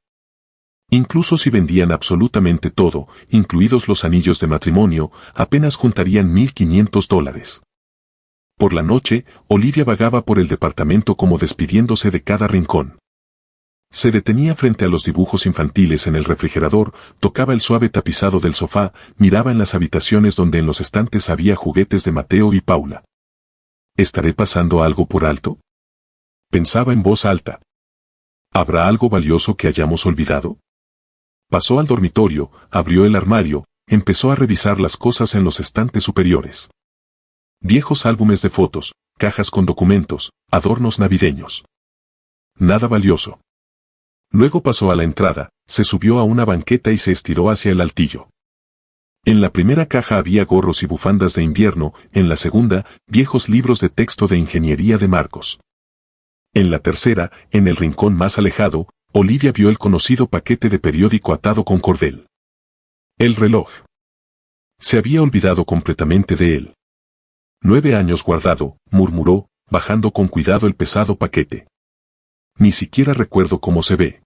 Incluso si vendían absolutamente todo, incluidos los anillos de matrimonio, apenas juntarían $1,500. Por la noche, Olivia vagaba por el departamento como despidiéndose de cada rincón. Se detenía frente a los dibujos infantiles en el refrigerador, tocaba el suave tapizado del sofá, miraba en las habitaciones donde en los estantes había juguetes de Mateo y Paula. ¿Estaré pasando algo por alto?, pensaba en voz alta. ¿Habrá algo valioso que hayamos olvidado? Pasó al dormitorio, abrió el armario, empezó a revisar las cosas en los estantes superiores. Viejos álbumes de fotos, cajas con documentos, adornos navideños. Nada valioso. Luego pasó a la entrada, se subió a una banqueta y se estiró hacia el altillo. En la primera caja había gorros y bufandas de invierno, en la segunda, viejos libros de texto de ingeniería de Marcos. En la tercera, en el rincón más alejado, Olivia vio el conocido paquete de periódico atado con cordel. El reloj. Se había olvidado completamente de él. 9 años guardado, murmuró, bajando con cuidado el pesado paquete. Ni siquiera recuerdo cómo se ve.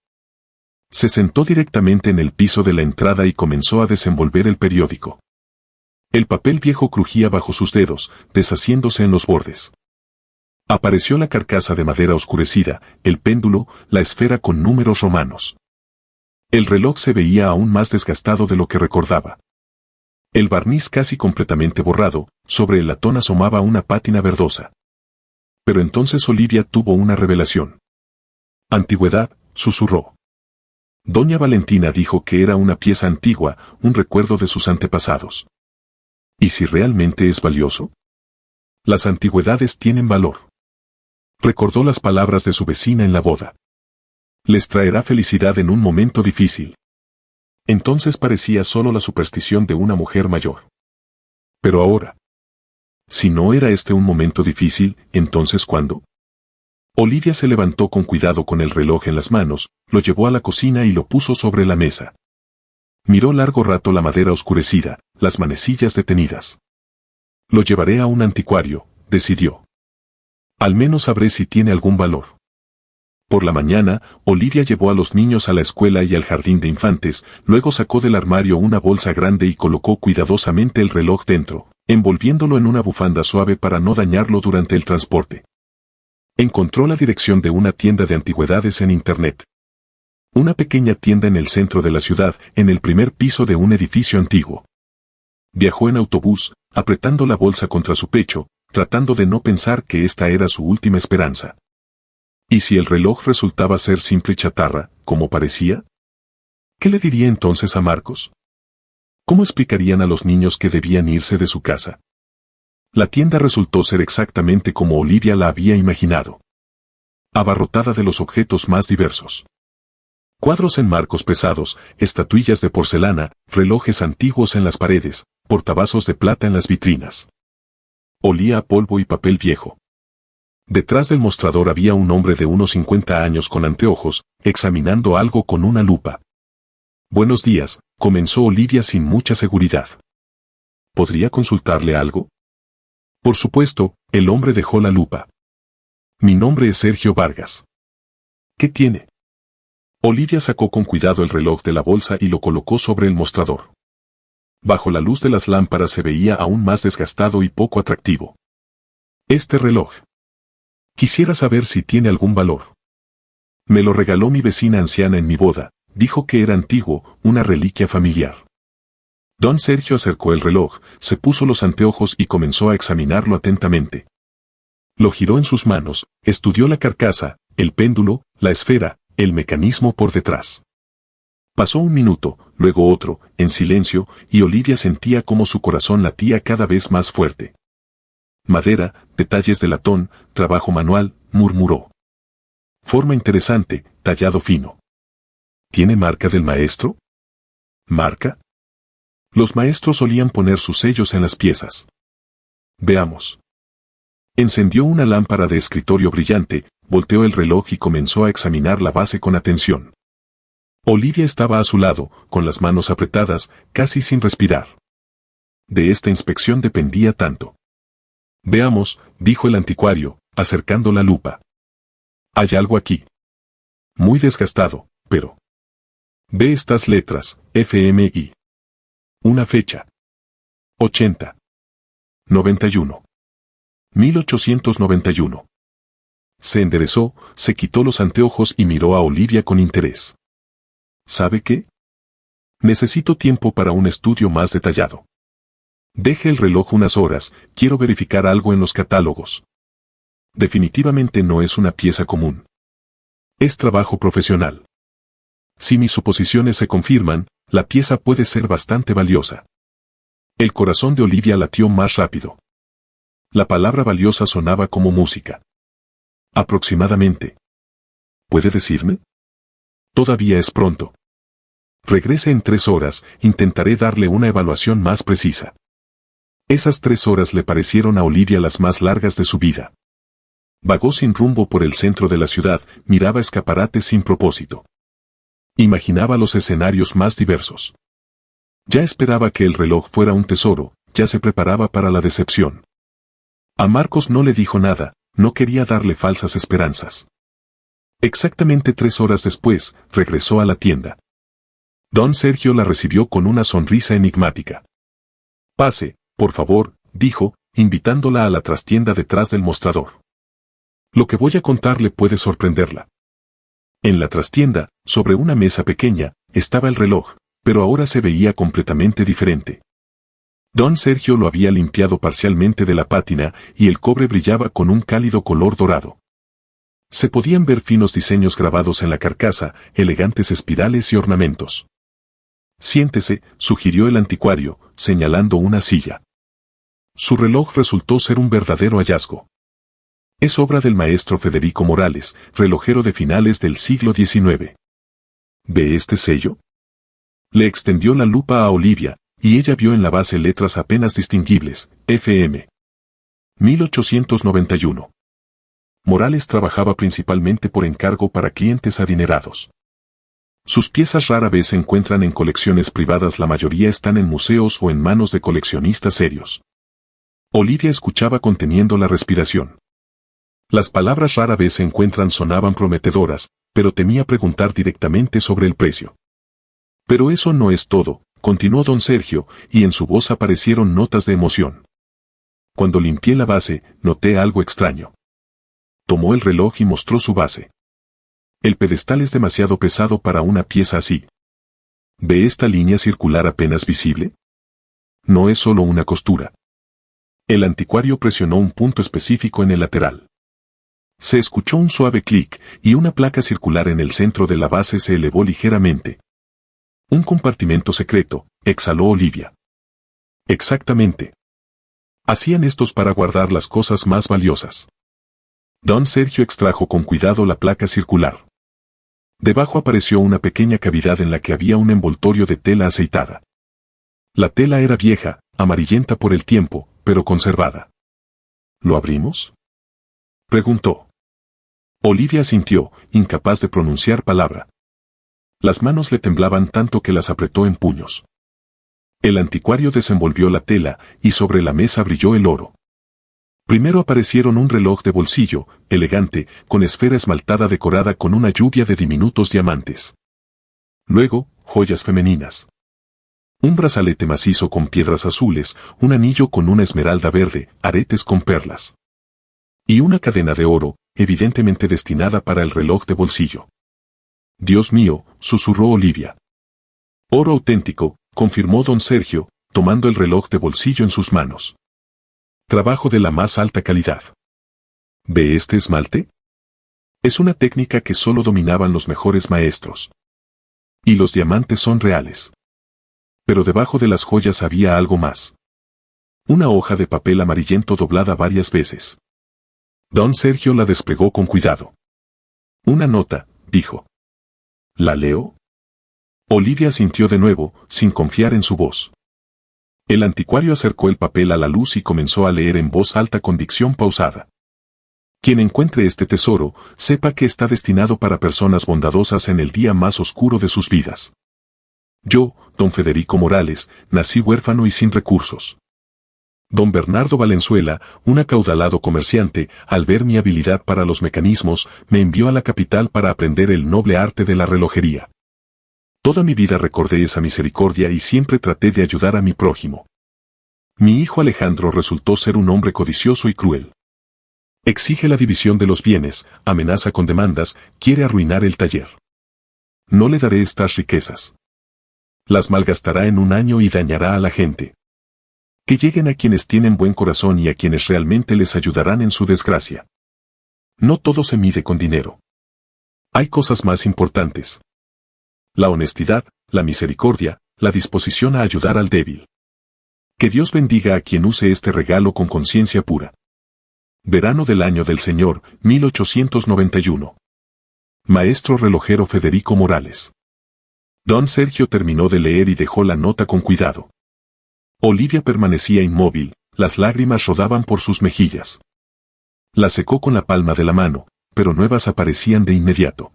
Se sentó directamente en el piso de la entrada y comenzó a desenvolver el periódico. El papel viejo crujía bajo sus dedos, deshaciéndose en los bordes. Apareció la carcasa de madera oscurecida, el péndulo, la esfera con números romanos. El reloj se veía aún más desgastado de lo que recordaba. El barniz casi completamente borrado, sobre el latón asomaba una pátina verdosa. Pero entonces Olivia tuvo una revelación. Antigüedad, susurró. Doña Valentina dijo que era una pieza antigua, un recuerdo de sus antepasados. ¿Y si realmente es valioso? Las antigüedades tienen valor. Recordó las palabras de su vecina en la boda. Les traerá felicidad en un momento difícil. Entonces parecía solo la superstición de una mujer mayor. Pero ahora. Si no era este un momento difícil, ¿entonces cuándo? Olivia se levantó con cuidado con el reloj en las manos, lo llevó a la cocina y lo puso sobre la mesa. Miró largo rato la madera oscurecida, las manecillas detenidas. Lo llevaré a un anticuario, decidió. Al menos sabré si tiene algún valor. Por la mañana, Olivia llevó a los niños a la escuela y al jardín de infantes, luego sacó del armario una bolsa grande y colocó cuidadosamente el reloj dentro, envolviéndolo en una bufanda suave para no dañarlo durante el transporte. Encontró la dirección de una tienda de antigüedades en Internet. Una pequeña tienda en el centro de la ciudad, en el primer piso de un edificio antiguo. Viajó en autobús, apretando la bolsa contra su pecho, tratando de no pensar que esta era su última esperanza. ¿Y si el reloj resultaba ser simple chatarra, como parecía? ¿Qué le diría entonces a Marcos? ¿Cómo explicarían a los niños que debían irse de su casa? La tienda resultó ser exactamente como Olivia la había imaginado. Abarrotada de los objetos más diversos. Cuadros en marcos pesados, estatuillas de porcelana, relojes antiguos en las paredes, portavasos de plata en las vitrinas. Olía a polvo y papel viejo. Detrás del mostrador había un hombre de unos 50 años con anteojos, examinando algo con una lupa. Buenos días, comenzó Olivia sin mucha seguridad. ¿Podría consultarle algo? Por supuesto, el hombre dejó la lupa. Mi nombre es Sergio Vargas. ¿Qué tiene? Olivia sacó con cuidado el reloj de la bolsa y lo colocó sobre el mostrador. Bajo la luz de las lámparas se veía aún más desgastado y poco atractivo. Este reloj. Quisiera saber si tiene algún valor. Me lo regaló mi vecina anciana en mi boda, dijo que era antiguo, una reliquia familiar. Don Sergio acercó el reloj, se puso los anteojos y comenzó a examinarlo atentamente. Lo giró en sus manos, estudió la carcasa, el péndulo, la esfera, el mecanismo por detrás. Pasó un minuto, luego otro, en silencio, y Olivia sentía como su corazón latía cada vez más fuerte. Madera, detalles de latón, trabajo manual, murmuró. Forma interesante, tallado fino. ¿Tiene marca del maestro? ¿Marca? Los maestros solían poner sus sellos en las piezas. Veamos. Encendió una lámpara de escritorio brillante, volteó el reloj y comenzó a examinar la base con atención. Olivia estaba a su lado, con las manos apretadas, casi sin respirar. De esta inspección dependía tanto. Veamos, dijo el anticuario, acercando la lupa. Hay algo aquí. Muy desgastado, pero... Ve estas letras, FMI. Una fecha. 80. 91. 1891. Se enderezó, se quitó los anteojos y miró a Olivia con interés. ¿Sabe qué? Necesito tiempo para un estudio más detallado. Deje el reloj unas horas, quiero verificar algo en los catálogos. Definitivamente no es una pieza común. Es trabajo profesional. Si mis suposiciones se confirman, la pieza puede ser bastante valiosa. El corazón de Olivia latió más rápido. La palabra valiosa sonaba como música. Aproximadamente. ¿Puede decirme? Todavía es pronto. Regrese en 3 horas, intentaré darle una evaluación más precisa. Esas 3 horas le parecieron a Olivia las más largas de su vida. Vagó sin rumbo por el centro de la ciudad, miraba escaparates sin propósito. Imaginaba los escenarios más diversos. Ya esperaba que el reloj fuera un tesoro, ya se preparaba para la decepción. A Marcos no le dijo nada, no quería darle falsas esperanzas. Exactamente 3 horas después, regresó a la tienda. Don Sergio la recibió con una sonrisa enigmática. Pase, por favor, dijo, invitándola a la trastienda detrás del mostrador. Lo que voy a contarle puede sorprenderla. En la trastienda, sobre una mesa pequeña, estaba el reloj, pero ahora se veía completamente diferente. Don Sergio lo había limpiado parcialmente de la pátina y el cobre brillaba con un cálido color dorado. Se podían ver finos diseños grabados en la carcasa, elegantes espirales y ornamentos. Siéntese, sugirió el anticuario, señalando una silla. Su reloj resultó ser un verdadero hallazgo. Es obra del maestro Federico Morales, relojero de finales del siglo XIX. ¿Ve este sello? Le extendió la lupa a Olivia, y ella vio en la base letras apenas distinguibles, FM. 1891. Morales trabajaba principalmente por encargo para clientes adinerados. Sus piezas rara vez se encuentran en colecciones privadas, la mayoría están en museos o en manos de coleccionistas serios. Olivia escuchaba conteniendo la respiración. Las palabras rara vez se encuentran sonaban prometedoras, pero temía preguntar directamente sobre el precio. Pero eso no es todo, continuó don Sergio, y en su voz aparecieron notas de emoción. Cuando limpié la base, noté algo extraño. Tomó el reloj y mostró su base. El pedestal es demasiado pesado para una pieza así. ¿Ve esta línea circular apenas visible? No es solo una costura. El anticuario presionó un punto específico en el lateral. Se escuchó un suave clic, y una placa circular en el centro de la base se elevó ligeramente. Un compartimento secreto, exhaló Olivia. Exactamente. Hacían estos para guardar las cosas más valiosas. Don Sergio extrajo con cuidado la placa circular. Debajo apareció una pequeña cavidad en la que había un envoltorio de tela aceitada. La tela era vieja, amarillenta por el tiempo, pero conservada. ¿Lo abrimos?, preguntó. Olivia asintió, incapaz de pronunciar palabra. Las manos le temblaban tanto que las apretó en puños. El anticuario desenvolvió la tela, y sobre la mesa brilló el oro. Primero aparecieron un reloj de bolsillo, elegante, con esfera esmaltada decorada con una lluvia de diminutos diamantes. Luego, joyas femeninas. Un brazalete macizo con piedras azules, un anillo con una esmeralda verde, aretes con perlas. Y una cadena de oro, evidentemente destinada para el reloj de bolsillo. Dios mío, susurró Olivia. Oro auténtico, confirmó don Sergio, tomando el reloj de bolsillo en sus manos. Trabajo de la más alta calidad. ¿Ve este esmalte? Es una técnica que solo dominaban los mejores maestros. Y los diamantes son reales. Pero debajo de las joyas había algo más. Una hoja de papel amarillento doblada varias veces. Don Sergio la desplegó con cuidado. Una nota, dijo. ¿La leo? Olivia sintió de nuevo, sin confiar en su voz. El anticuario acercó el papel a la luz y comenzó a leer en voz alta con dicción pausada. Quien encuentre este tesoro, sepa que está destinado para personas bondadosas en el día más oscuro de sus vidas. Yo, don Federico Morales, nací huérfano y sin recursos. Don Bernardo Valenzuela, un acaudalado comerciante, al ver mi habilidad para los mecanismos, me envió a la capital para aprender el noble arte de la relojería. Toda mi vida recordé esa misericordia y siempre traté de ayudar a mi prójimo. Mi hijo Alejandro resultó ser un hombre codicioso y cruel. Exige la división de los bienes, amenaza con demandas, quiere arruinar el taller. No le daré estas riquezas. Las malgastará en un año y dañará a la gente. Que lleguen a quienes tienen buen corazón y a quienes realmente les ayudarán en su desgracia. No todo se mide con dinero. Hay cosas más importantes. La honestidad, la misericordia, la disposición a ayudar al débil. Que Dios bendiga a quien use este regalo con conciencia pura. Verano del año del Señor, 1891. Maestro relojero Federico Morales. Don Sergio terminó de leer y dejó la nota con cuidado. Olivia permanecía inmóvil, las lágrimas rodaban por sus mejillas. La secó con la palma de la mano, pero nuevas aparecían de inmediato.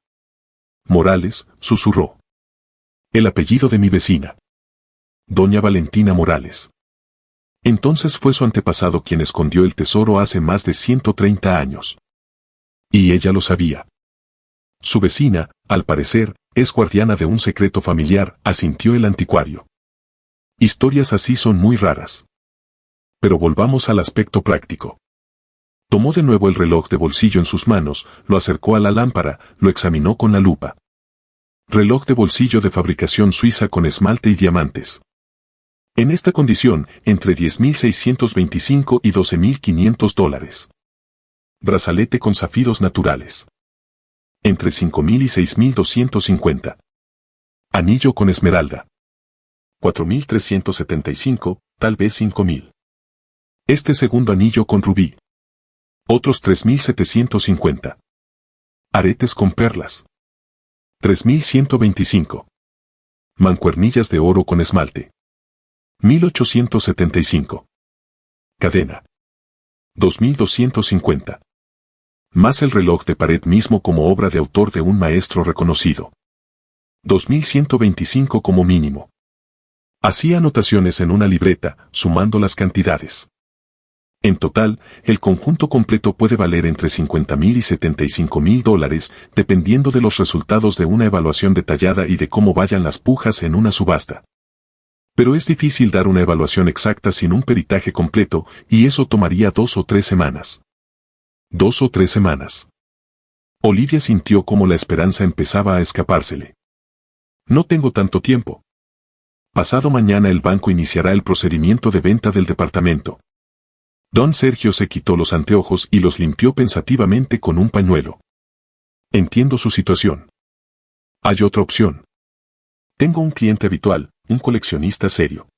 Morales, susurró. El apellido de mi vecina. Doña Valentina Morales. Entonces fue su antepasado quien escondió el tesoro hace más de 130 años. Y ella lo sabía. Su vecina, al parecer, es guardiana de un secreto familiar, asintió el anticuario. Historias así son muy raras. Pero volvamos al aspecto práctico. Tomó de nuevo el reloj de bolsillo en sus manos, lo acercó a la lámpara, lo examinó con la lupa. Reloj de bolsillo de fabricación suiza con esmalte y diamantes. En esta condición, entre $10.625 y $12.500. Brazalete con zafiros naturales. Entre 5.000 y 6.250. Anillo con esmeralda. 4.375, tal vez 5.000. Este segundo anillo con rubí. Otros 3.750. Aretes con perlas. 3.125. Mancuernillas de oro con esmalte. 1.875. Cadena. 2.250. Más el reloj de pared mismo como obra de autor de un maestro reconocido. 2.125 como mínimo. Hacía anotaciones en una libreta, sumando las cantidades. En total, el conjunto completo puede valer entre $50.000 y $75.000, dependiendo de los resultados de una evaluación detallada y de cómo vayan las pujas en una subasta. Pero es difícil dar una evaluación exacta sin un peritaje completo, y eso tomaría 2 o 3 semanas. 2 o 3 semanas. Olivia sintió como la esperanza empezaba a escapársele. No tengo tanto tiempo. Pasado mañana el banco iniciará el procedimiento de venta del departamento. Don Sergio se quitó los anteojos y los limpió pensativamente con un pañuelo. Entiendo su situación. Hay otra opción. Tengo un cliente habitual, un coleccionista serio.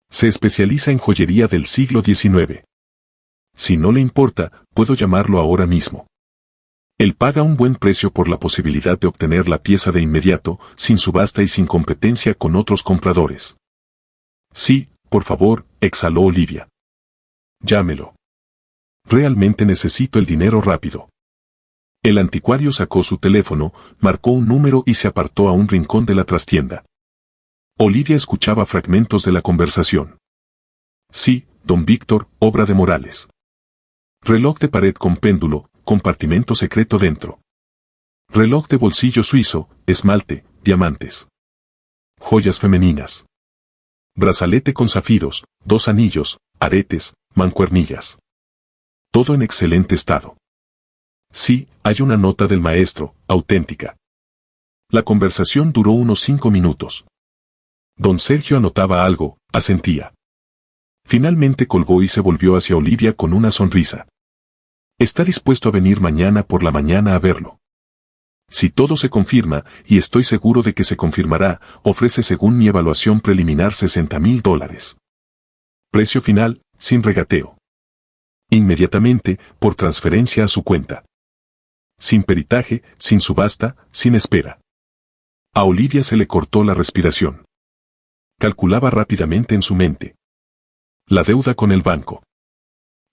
Se especializa en joyería del siglo XIX. Si no le importa, puedo llamarlo ahora mismo. Él paga un buen precio por la posibilidad de obtener la pieza de inmediato, sin subasta y sin competencia con otros compradores. Sí, por favor, exhaló Olivia. Llámelo. Realmente necesito el dinero rápido. El anticuario sacó su teléfono, marcó un número y se apartó a un rincón de la trastienda. Olivia escuchaba fragmentos de la conversación. Sí, don Víctor, obra de Morales. Reloj de pared con péndulo, compartimento secreto dentro. Reloj de bolsillo suizo, esmalte, diamantes. Joyas femeninas. Brazalete con zafiros, 2 anillos, aretes, mancuernillas. Todo en excelente estado. Sí, hay una nota del maestro, auténtica. La conversación duró unos 5 minutos. Don Sergio anotaba algo, asentía. Finalmente colgó y se volvió hacia Olivia con una sonrisa. Está dispuesto a venir mañana por la mañana a verlo. Si todo se confirma, y estoy seguro de que se confirmará, ofrece según mi evaluación preliminar $60.000. Precio final, sin regateo. Inmediatamente, por transferencia a su cuenta. Sin peritaje, sin subasta, sin espera. A Olivia se le cortó la respiración. Calculaba rápidamente en su mente. La deuda con el banco.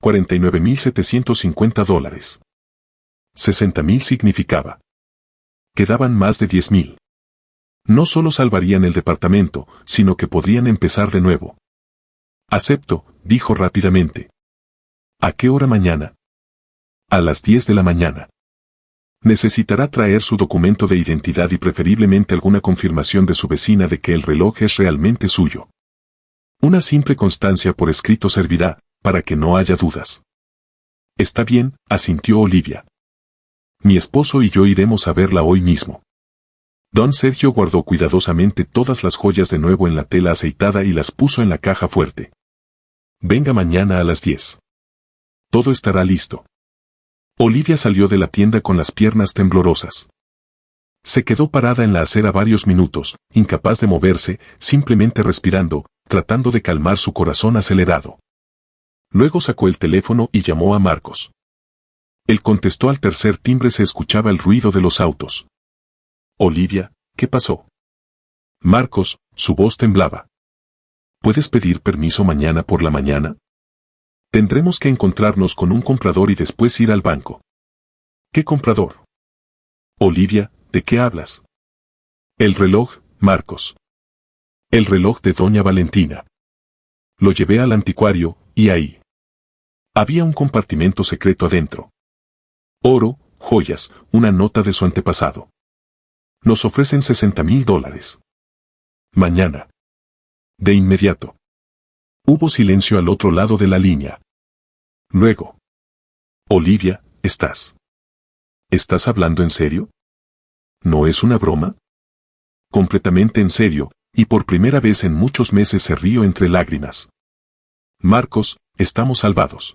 $49.750. 60.000 significaba. Quedaban más de 10.000. No solo salvarían el departamento, sino que podrían empezar de nuevo. Acepto, dijo rápidamente. ¿A qué hora mañana? A las 10 de la mañana. Necesitará traer su documento de identidad y preferiblemente alguna confirmación de su vecina de que el reloj es realmente suyo. Una simple constancia por escrito servirá, para que no haya dudas. Está bien, asintió Olivia. Mi esposo y yo iremos a verla hoy mismo. Don Sergio guardó cuidadosamente todas las joyas de nuevo en la tela aceitada y las puso en la caja fuerte. Venga mañana a las 10. Todo estará listo. Olivia salió de la tienda con las piernas temblorosas. Se quedó parada en la acera varios minutos, incapaz de moverse, simplemente respirando, tratando de calmar su corazón acelerado. Luego sacó el teléfono y llamó a Marcos. Él contestó al tercer timbre, se escuchaba el ruido de los autos. Olivia, ¿qué pasó? Marcos, su voz temblaba. ¿Puedes pedir permiso mañana por la mañana? Tendremos que encontrarnos con un comprador y después ir al banco. ¿Qué comprador? Olivia, ¿de qué hablas? El reloj, Marcos. El reloj de doña Valentina. Lo llevé al anticuario, y ahí. Había un compartimento secreto adentro. Oro, joyas, una nota de su antepasado. Nos ofrecen $60,000. Mañana. De inmediato. Hubo silencio al otro lado de la línea. Luego. Olivia, ¿estás hablando en serio? ¿No es una broma? Completamente en serio, y por primera vez en muchos meses se rió entre lágrimas. Marcos, estamos salvados.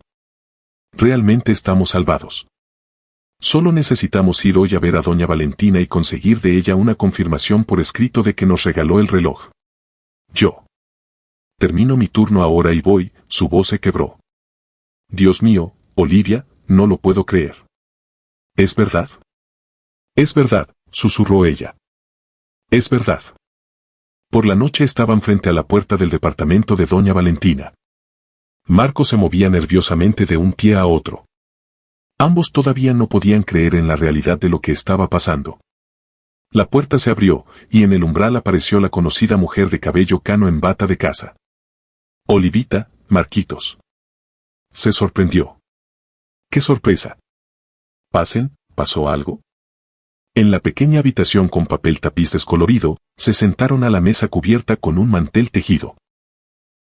Realmente estamos salvados. Solo necesitamos ir hoy a ver a doña Valentina y conseguir de ella una confirmación por escrito de que nos regaló el reloj. Yo. Termino mi turno ahora y voy, su voz se quebró. Dios mío, Olivia, no lo puedo creer. ¿Es verdad? Es verdad, susurró ella. Es verdad. Por la noche estaban frente a la puerta del departamento de doña Valentina. Marcos se movía nerviosamente de un pie a otro. Ambos todavía no podían creer en la realidad de lo que estaba pasando. La puerta se abrió, y en el umbral apareció la conocida mujer de cabello cano en bata de casa. Olivita, Marquitos. Se sorprendió. ¡Qué sorpresa! Pasen, ¿pasó algo? En la pequeña habitación con papel tapiz descolorido, se sentaron a la mesa cubierta con un mantel tejido.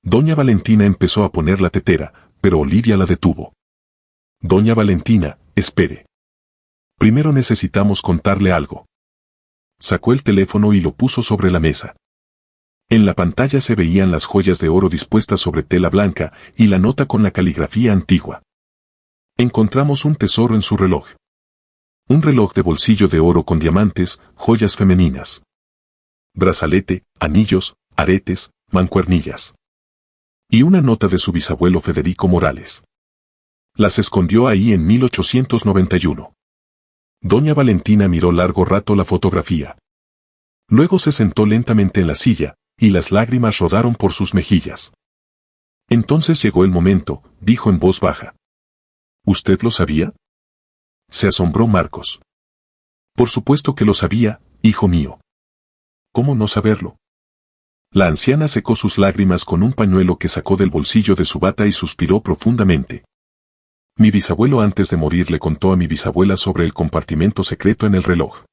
Doña Valentina empezó a poner la tetera, pero Olivia la detuvo. Doña Valentina, espere. Primero necesitamos contarle algo. Sacó el teléfono y lo puso sobre la mesa. En la pantalla se veían las joyas de oro dispuestas sobre tela blanca y la nota con la caligrafía antigua. Encontramos un tesoro en su reloj. Un reloj de bolsillo de oro con diamantes, joyas femeninas. Brazalete, anillos, aretes, mancuernillas. Y una nota de su bisabuelo Federico Morales. Las escondió ahí en 1891. Doña Valentina miró largo rato la fotografía. Luego se sentó lentamente en la silla, y las lágrimas rodaron por sus mejillas. Entonces llegó el momento, dijo en voz baja. ¿Usted lo sabía? Se asombró Marcos. Por supuesto que lo sabía, hijo mío. ¿Cómo no saberlo? La anciana secó sus lágrimas con un pañuelo que sacó del bolsillo de su bata y suspiró profundamente. Mi bisabuelo antes de morir le contó a mi bisabuela sobre el compartimento secreto en el reloj.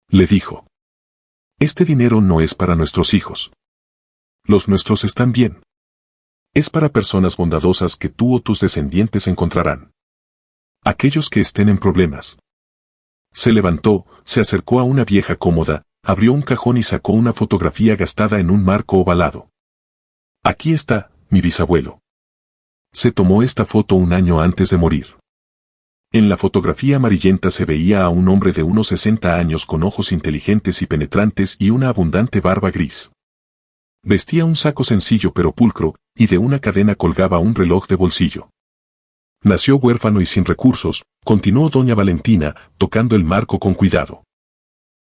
Le dijo. Este dinero no es para nuestros hijos. Los nuestros están bien. Es para personas bondadosas que tú o tus descendientes encontrarán. Aquellos que estén en problemas. Se levantó, se acercó a una vieja cómoda, abrió un cajón y sacó una fotografía gastada en un marco ovalado. Aquí está, mi bisabuelo. Se tomó esta foto un año antes de morir. En la fotografía amarillenta se veía a un hombre de unos 60 años con ojos inteligentes y penetrantes y una abundante barba gris. Vestía un saco sencillo pero pulcro, y de una cadena colgaba un reloj de bolsillo. Nació huérfano y sin recursos, continuó doña Valentina, tocando el marco con cuidado.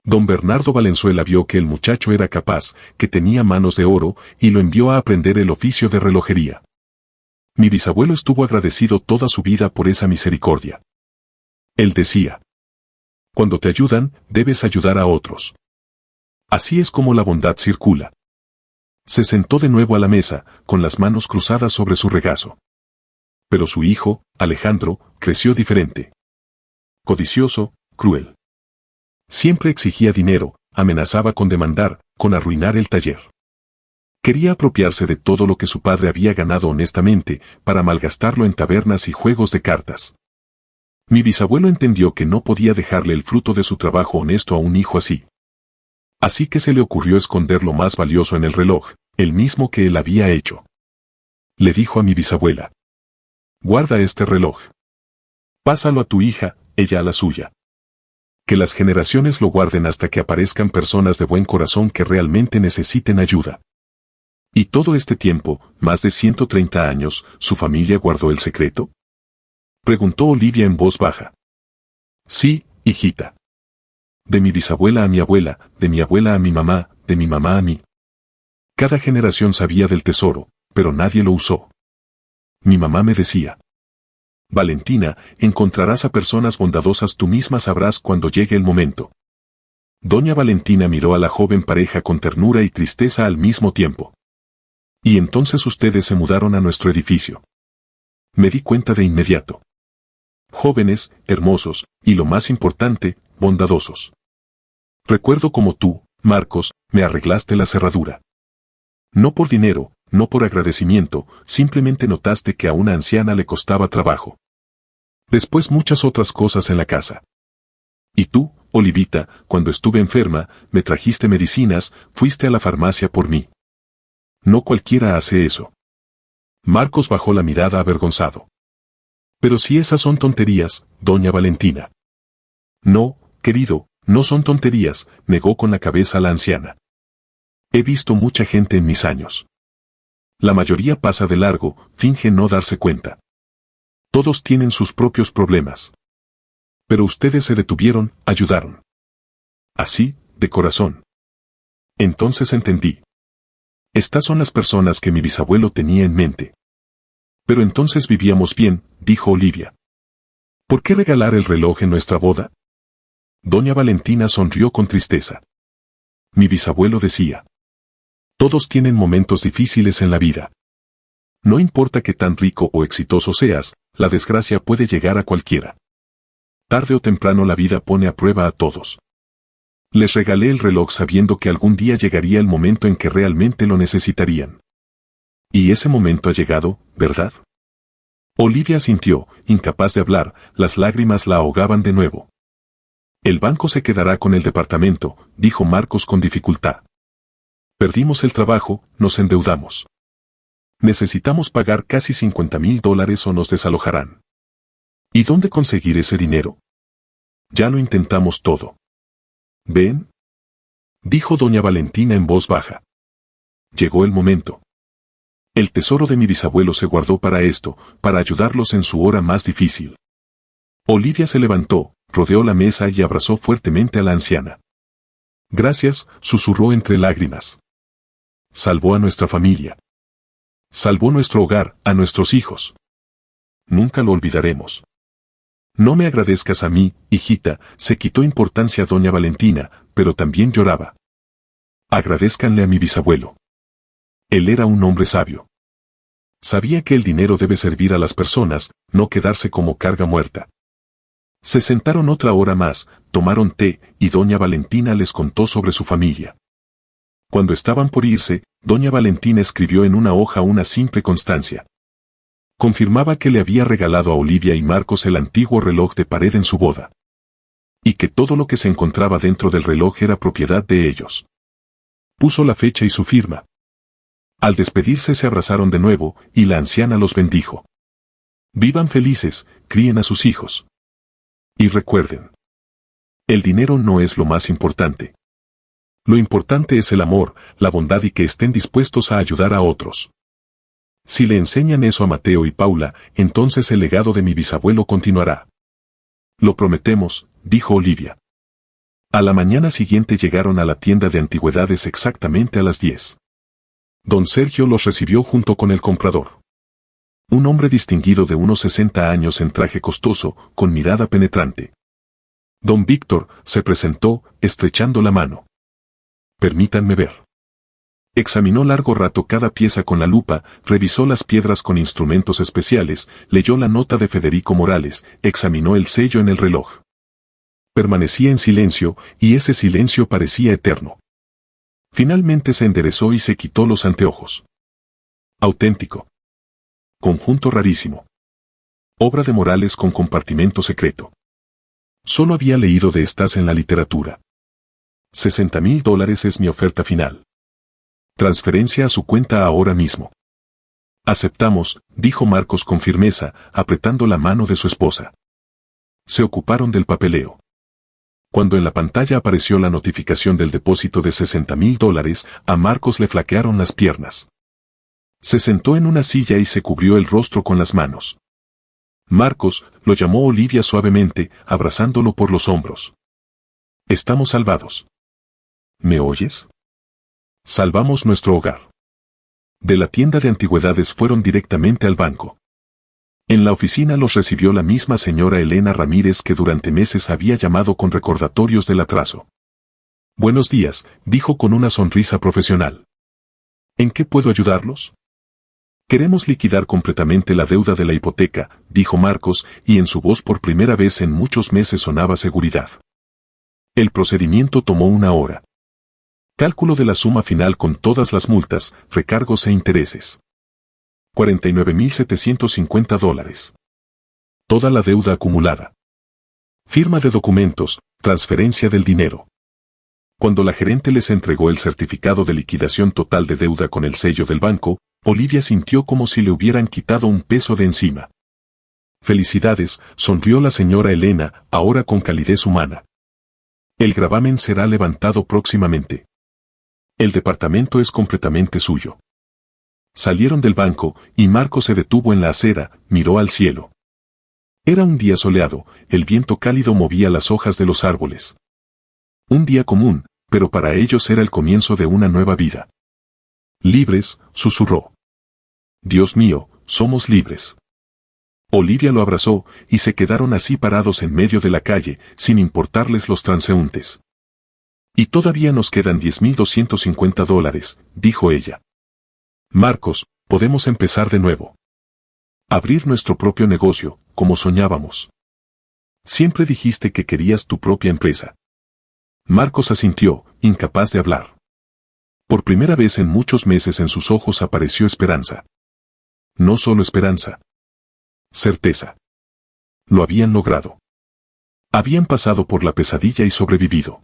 Don Bernardo Valenzuela vio que el muchacho era capaz, que tenía manos de oro, y lo envió a aprender el oficio de relojería. Mi bisabuelo estuvo agradecido toda su vida por esa misericordia. Él decía: cuando te ayudan, debes ayudar a otros. Así es como la bondad circula. Se sentó de nuevo a la mesa, con las manos cruzadas sobre su regazo. Pero su hijo, Alejandro, creció diferente. Codicioso, cruel. Siempre exigía dinero, amenazaba con demandar, con arruinar el taller. Quería apropiarse de todo lo que su padre había ganado honestamente, para malgastarlo en tabernas y juegos de cartas. Mi bisabuelo entendió que no podía dejarle el fruto de su trabajo honesto a un hijo así. Así que se le ocurrió esconder lo más valioso en el reloj, el mismo que él había hecho. Le dijo a mi bisabuela: guarda este reloj. Pásalo a tu hija, ella a la suya. Que las generaciones lo guarden hasta que aparezcan personas de buen corazón que realmente necesiten ayuda. ¿Y todo este tiempo, más de 130 años, su familia guardó el secreto? Preguntó Olivia en voz baja. Sí, hijita. de mi bisabuela a mi abuela, de mi abuela a mi mamá, de mi mamá a mí. Cada generación sabía del tesoro, pero nadie lo usó. Mi mamá me decía: Valentina, encontrarás a personas bondadosas, tú misma sabrás cuando llegue el momento. Doña Valentina miró a la joven pareja con ternura y tristeza al mismo tiempo. Y entonces ustedes se mudaron a nuestro edificio. Me di cuenta de inmediato. Jóvenes, hermosos, y lo más importante, bondadosos. Recuerdo como tú, Marcos, me arreglaste la cerradura. No por dinero, no por agradecimiento, simplemente notaste que a una anciana le costaba trabajo. Después muchas otras cosas en la casa. Y tú, Olivita, cuando estuve enferma, me trajiste medicinas, fuiste a la farmacia por mí. No cualquiera hace eso. Marcos bajó la mirada avergonzado. Pero si esas son tonterías, doña Valentina. No, querido, no son tonterías, negó con la cabeza la anciana. He visto mucha gente en mis años. La mayoría pasa de largo, finge no darse cuenta. Todos tienen sus propios problemas. Pero ustedes se detuvieron, ayudaron. Así, de corazón. Entonces entendí. Estas son las personas que mi bisabuelo tenía en mente. Pero entonces vivíamos bien, dijo Olivia. ¿Por qué regalar el reloj en nuestra boda? Doña Valentina sonrió con tristeza. Mi bisabuelo decía: todos tienen momentos difíciles en la vida. No importa que tan rico o exitoso seas, la desgracia puede llegar a cualquiera. Tarde o temprano la vida pone a prueba a todos. Les regalé el reloj sabiendo que algún día llegaría el momento en que realmente lo necesitarían. Y ese momento ha llegado, ¿verdad? Olivia asintió, incapaz de hablar, las lágrimas la ahogaban de nuevo. El banco se quedará con el departamento, dijo Marcos con dificultad. Perdimos el trabajo, nos endeudamos. Necesitamos pagar casi $50,000 o nos desalojarán. ¿Y dónde conseguir ese dinero? Ya lo intentamos todo. ¿Ven? Dijo doña Valentina en voz baja. Llegó el momento. El tesoro de mi bisabuelo se guardó para esto, para ayudarlos en su hora más difícil. Olivia se levantó, rodeó la mesa y abrazó fuertemente a la anciana. Gracias, susurró entre lágrimas. Salvó a nuestra familia. Salvó nuestro hogar, a nuestros hijos. Nunca lo olvidaremos. No me agradezcas a mí, hijita, se quitó importancia doña Valentina, pero también lloraba. Agradézcanle a mi bisabuelo. Él era un hombre sabio. Sabía que el dinero debe servir a las personas, no quedarse como carga muerta. Se sentaron otra hora más, tomaron té, y doña Valentina les contó sobre su familia. Cuando estaban por irse, doña Valentina escribió en una hoja una simple constancia. Confirmaba que le había regalado a Olivia y Marcos el antiguo reloj de pared en su boda. Y que todo lo que se encontraba dentro del reloj era propiedad de ellos. Puso la fecha y su firma. Al despedirse se abrazaron de nuevo, y la anciana los bendijo. Vivan felices, críen a sus hijos. Y recuerden. El dinero no es lo más importante. Lo importante es el amor, la bondad y que estén dispuestos a ayudar a otros. Si le enseñan eso a Mateo y Paula, entonces el legado de mi bisabuelo continuará. Lo prometemos, dijo Olivia. A la mañana siguiente llegaron a la tienda de antigüedades exactamente a las 10. Don Sergio los recibió junto con el comprador. Un hombre distinguido de unos 60 años en traje costoso, con mirada penetrante. Don Víctor se presentó, estrechando la mano. Permítanme ver. Examinó largo rato cada pieza con la lupa, revisó las piedras con instrumentos especiales, leyó la nota de Federico Morales, examinó el sello en el reloj. Permanecía en silencio, y ese silencio parecía eterno. Finalmente se enderezó y se quitó los anteojos. Auténtico. Conjunto rarísimo. Obra de Morales con compartimento secreto. Solo había leído de estas en la literatura. $60,000 es mi oferta final. Transferencia a su cuenta ahora mismo. Aceptamos, dijo Marcos con firmeza, apretando la mano de su esposa. Se ocuparon del papeleo. Cuando en la pantalla apareció la notificación del depósito de $60,000, a Marcos le flaquearon las piernas. Se sentó en una silla y se cubrió el rostro con las manos. Marcos, lo llamó Olivia suavemente, abrazándolo por los hombros. Estamos salvados. ¿Me oyes? Salvamos nuestro hogar. De la tienda de antigüedades fueron directamente al banco. En la oficina los recibió la misma señora Elena Ramírez que durante meses había llamado con recordatorios del atraso. Buenos días, dijo con una sonrisa profesional. ¿En qué puedo ayudarlos? Queremos liquidar completamente la deuda de la hipoteca, dijo Marcos, y en su voz por primera vez en muchos meses sonaba seguridad. El procedimiento tomó 1 hora. Cálculo de la suma final con todas las multas, recargos e intereses. $49,750. Toda la deuda acumulada. Firma de documentos, transferencia del dinero. Cuando la gerente les entregó el certificado de liquidación total de deuda con el sello del banco, Olivia sintió como si le hubieran quitado un peso de encima. Felicidades, sonrió la señora Elena, ahora con calidez humana. El gravamen será levantado próximamente. El departamento es completamente suyo. Salieron del banco, y Marcos se detuvo en la acera, miró al cielo. Era un día soleado, el viento cálido movía las hojas de los árboles. Un día común, pero para ellos era el comienzo de una nueva vida. Libres, susurró. Dios mío, somos libres. Olivia lo abrazó, y se quedaron así parados en medio de la calle, sin importarles los transeúntes. Y todavía nos quedan $10,250, dijo ella. Marcos, podemos empezar de nuevo. Abrir nuestro propio negocio, como soñábamos. Siempre dijiste que querías tu propia empresa. Marcos asintió, incapaz de hablar. Por primera vez en muchos meses en sus ojos apareció esperanza. No solo esperanza. Certeza. Lo habían logrado. Habían pasado por la pesadilla y sobrevivido.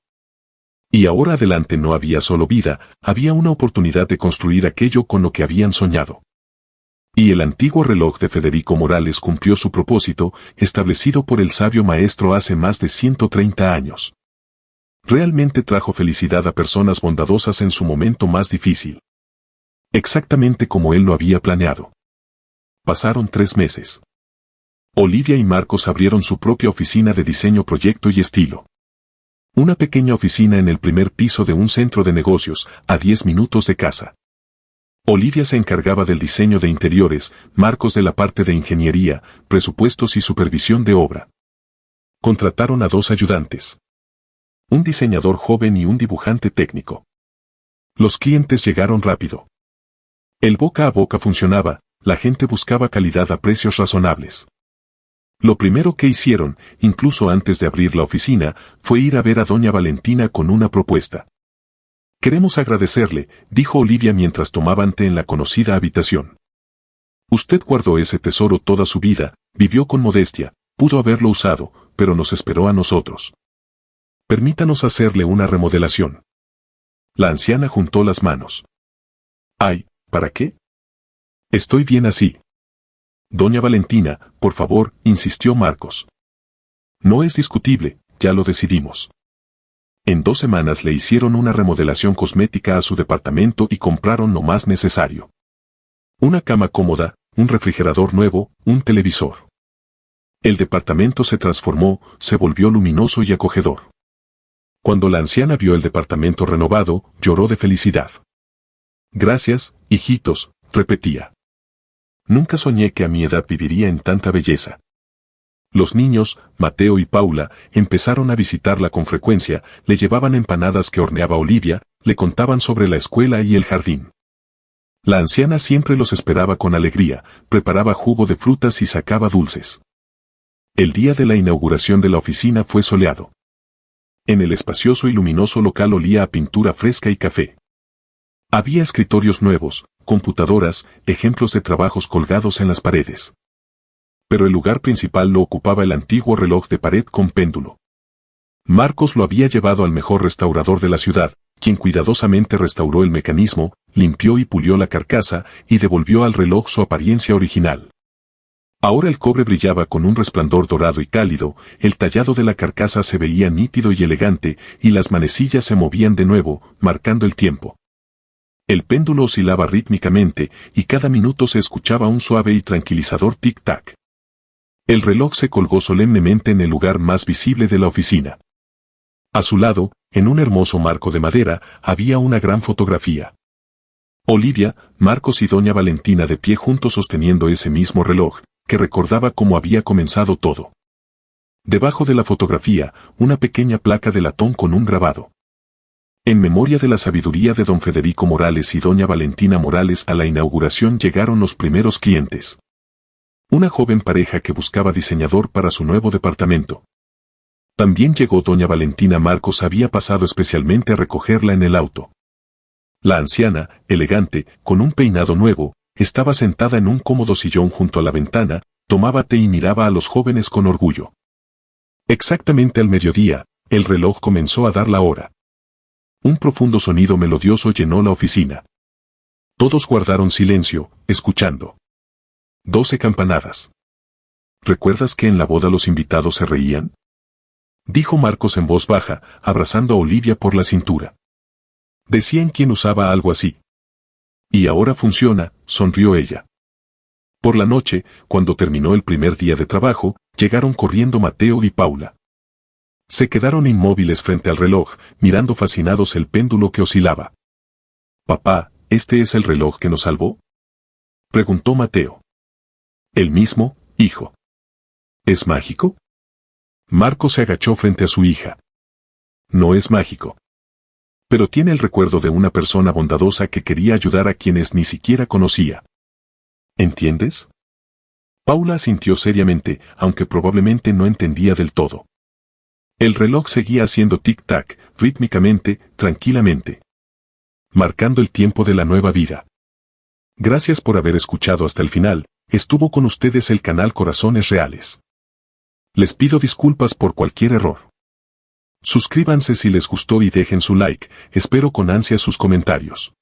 Y ahora adelante no había solo vida, había una oportunidad de construir aquello con lo que habían soñado. Y el antiguo reloj de Federico Morales cumplió su propósito, establecido por el sabio maestro hace más de 130 años. Realmente trajo felicidad a personas bondadosas en su momento más difícil. Exactamente como él lo había planeado. Pasaron 3 meses. Olivia y Marcos abrieron su propia oficina de diseño, proyecto y estilo. Una pequeña oficina en el primer piso de un centro de negocios, a 10 minutos de casa. Olivia se encargaba del diseño de interiores, Marcos de la parte de ingeniería, presupuestos y supervisión de obra. Contrataron a 2 ayudantes. Un diseñador joven y un dibujante técnico. Los clientes llegaron rápido. El boca a boca funcionaba, la gente buscaba calidad a precios razonables. Lo primero que hicieron, incluso antes de abrir la oficina, fue ir a ver a doña Valentina con una propuesta. Queremos agradecerle, dijo Olivia mientras tomaban té en la conocida habitación. Usted guardó ese tesoro toda su vida, vivió con modestia, pudo haberlo usado, pero nos esperó a nosotros. Permítanos hacerle una remodelación. La anciana juntó las manos. Ay, ¿para qué? Estoy bien así. Doña Valentina, por favor, insistió Marcos. No es discutible, ya lo decidimos. En 2 semanas le hicieron una remodelación cosmética a su departamento y compraron lo más necesario. Una cama cómoda, un refrigerador nuevo, un televisor. El departamento se transformó, se volvió luminoso y acogedor. Cuando la anciana vio el departamento renovado, lloró de felicidad. Gracias, hijitos, repetía. Nunca soñé que a mi edad viviría en tanta belleza. Los niños, Mateo y Paula, empezaron a visitarla con frecuencia, le llevaban empanadas que horneaba Olivia, le contaban sobre la escuela y el jardín. La anciana siempre los esperaba con alegría, preparaba jugo de frutas y sacaba dulces. El día de la inauguración de la oficina fue soleado. En el espacioso y luminoso local olía a pintura fresca y café. Había escritorios nuevos, computadoras, ejemplos de trabajos colgados en las paredes. Pero el lugar principal lo ocupaba el antiguo reloj de pared con péndulo. Marcos lo había llevado al mejor restaurador de la ciudad, quien cuidadosamente restauró el mecanismo, limpió y pulió la carcasa y devolvió al reloj su apariencia original. Ahora el cobre brillaba con un resplandor dorado y cálido, el tallado de la carcasa se veía nítido y elegante, y las manecillas se movían de nuevo, marcando el tiempo. El péndulo oscilaba rítmicamente, y cada minuto se escuchaba un suave y tranquilizador tic-tac. El reloj se colgó solemnemente en el lugar más visible de la oficina. A su lado, en un hermoso marco de madera, había una gran fotografía. Olivia, Marcos y doña Valentina de pie juntos sosteniendo ese mismo reloj, que recordaba cómo había comenzado todo. Debajo de la fotografía, una pequeña placa de latón con un grabado. En memoria de la sabiduría de don Federico Morales y doña Valentina Morales, a la inauguración llegaron los primeros clientes. Una joven pareja que buscaba diseñador para su nuevo departamento. También llegó doña Valentina. Marcos había pasado especialmente a recogerla en el auto. La anciana, elegante, con un peinado nuevo, estaba sentada en un cómodo sillón junto a la ventana, tomaba té y miraba a los jóvenes con orgullo. Exactamente al mediodía, el reloj comenzó a dar la hora. Un profundo sonido melodioso llenó la oficina. Todos guardaron silencio, escuchando. 12 campanadas. ¿Recuerdas que en la boda los invitados se reían? Dijo Marcos en voz baja, abrazando a Olivia por la cintura. Decían quién usaba algo así. Y ahora funciona, sonrió ella. Por la noche, cuando terminó el primer día de trabajo, llegaron corriendo Mateo y Paula. Se quedaron inmóviles frente al reloj, mirando fascinados el péndulo que oscilaba. «Papá, ¿este es el reloj que nos salvó?», preguntó Mateo. «El mismo, hijo». «¿Es mágico?». Marcos se agachó frente a su hija. «No es mágico. Pero tiene el recuerdo de una persona bondadosa que quería ayudar a quienes ni siquiera conocía. ¿Entiendes?». Paula asintió seriamente, aunque probablemente no entendía del todo. El reloj seguía haciendo tic-tac, rítmicamente, tranquilamente. Marcando el tiempo de la nueva vida. Gracias por haber escuchado hasta el final. Estuvo con ustedes el canal Corazones Reales. Les pido disculpas por cualquier error. Suscríbanse si les gustó y dejen su like. Espero con ansia sus comentarios.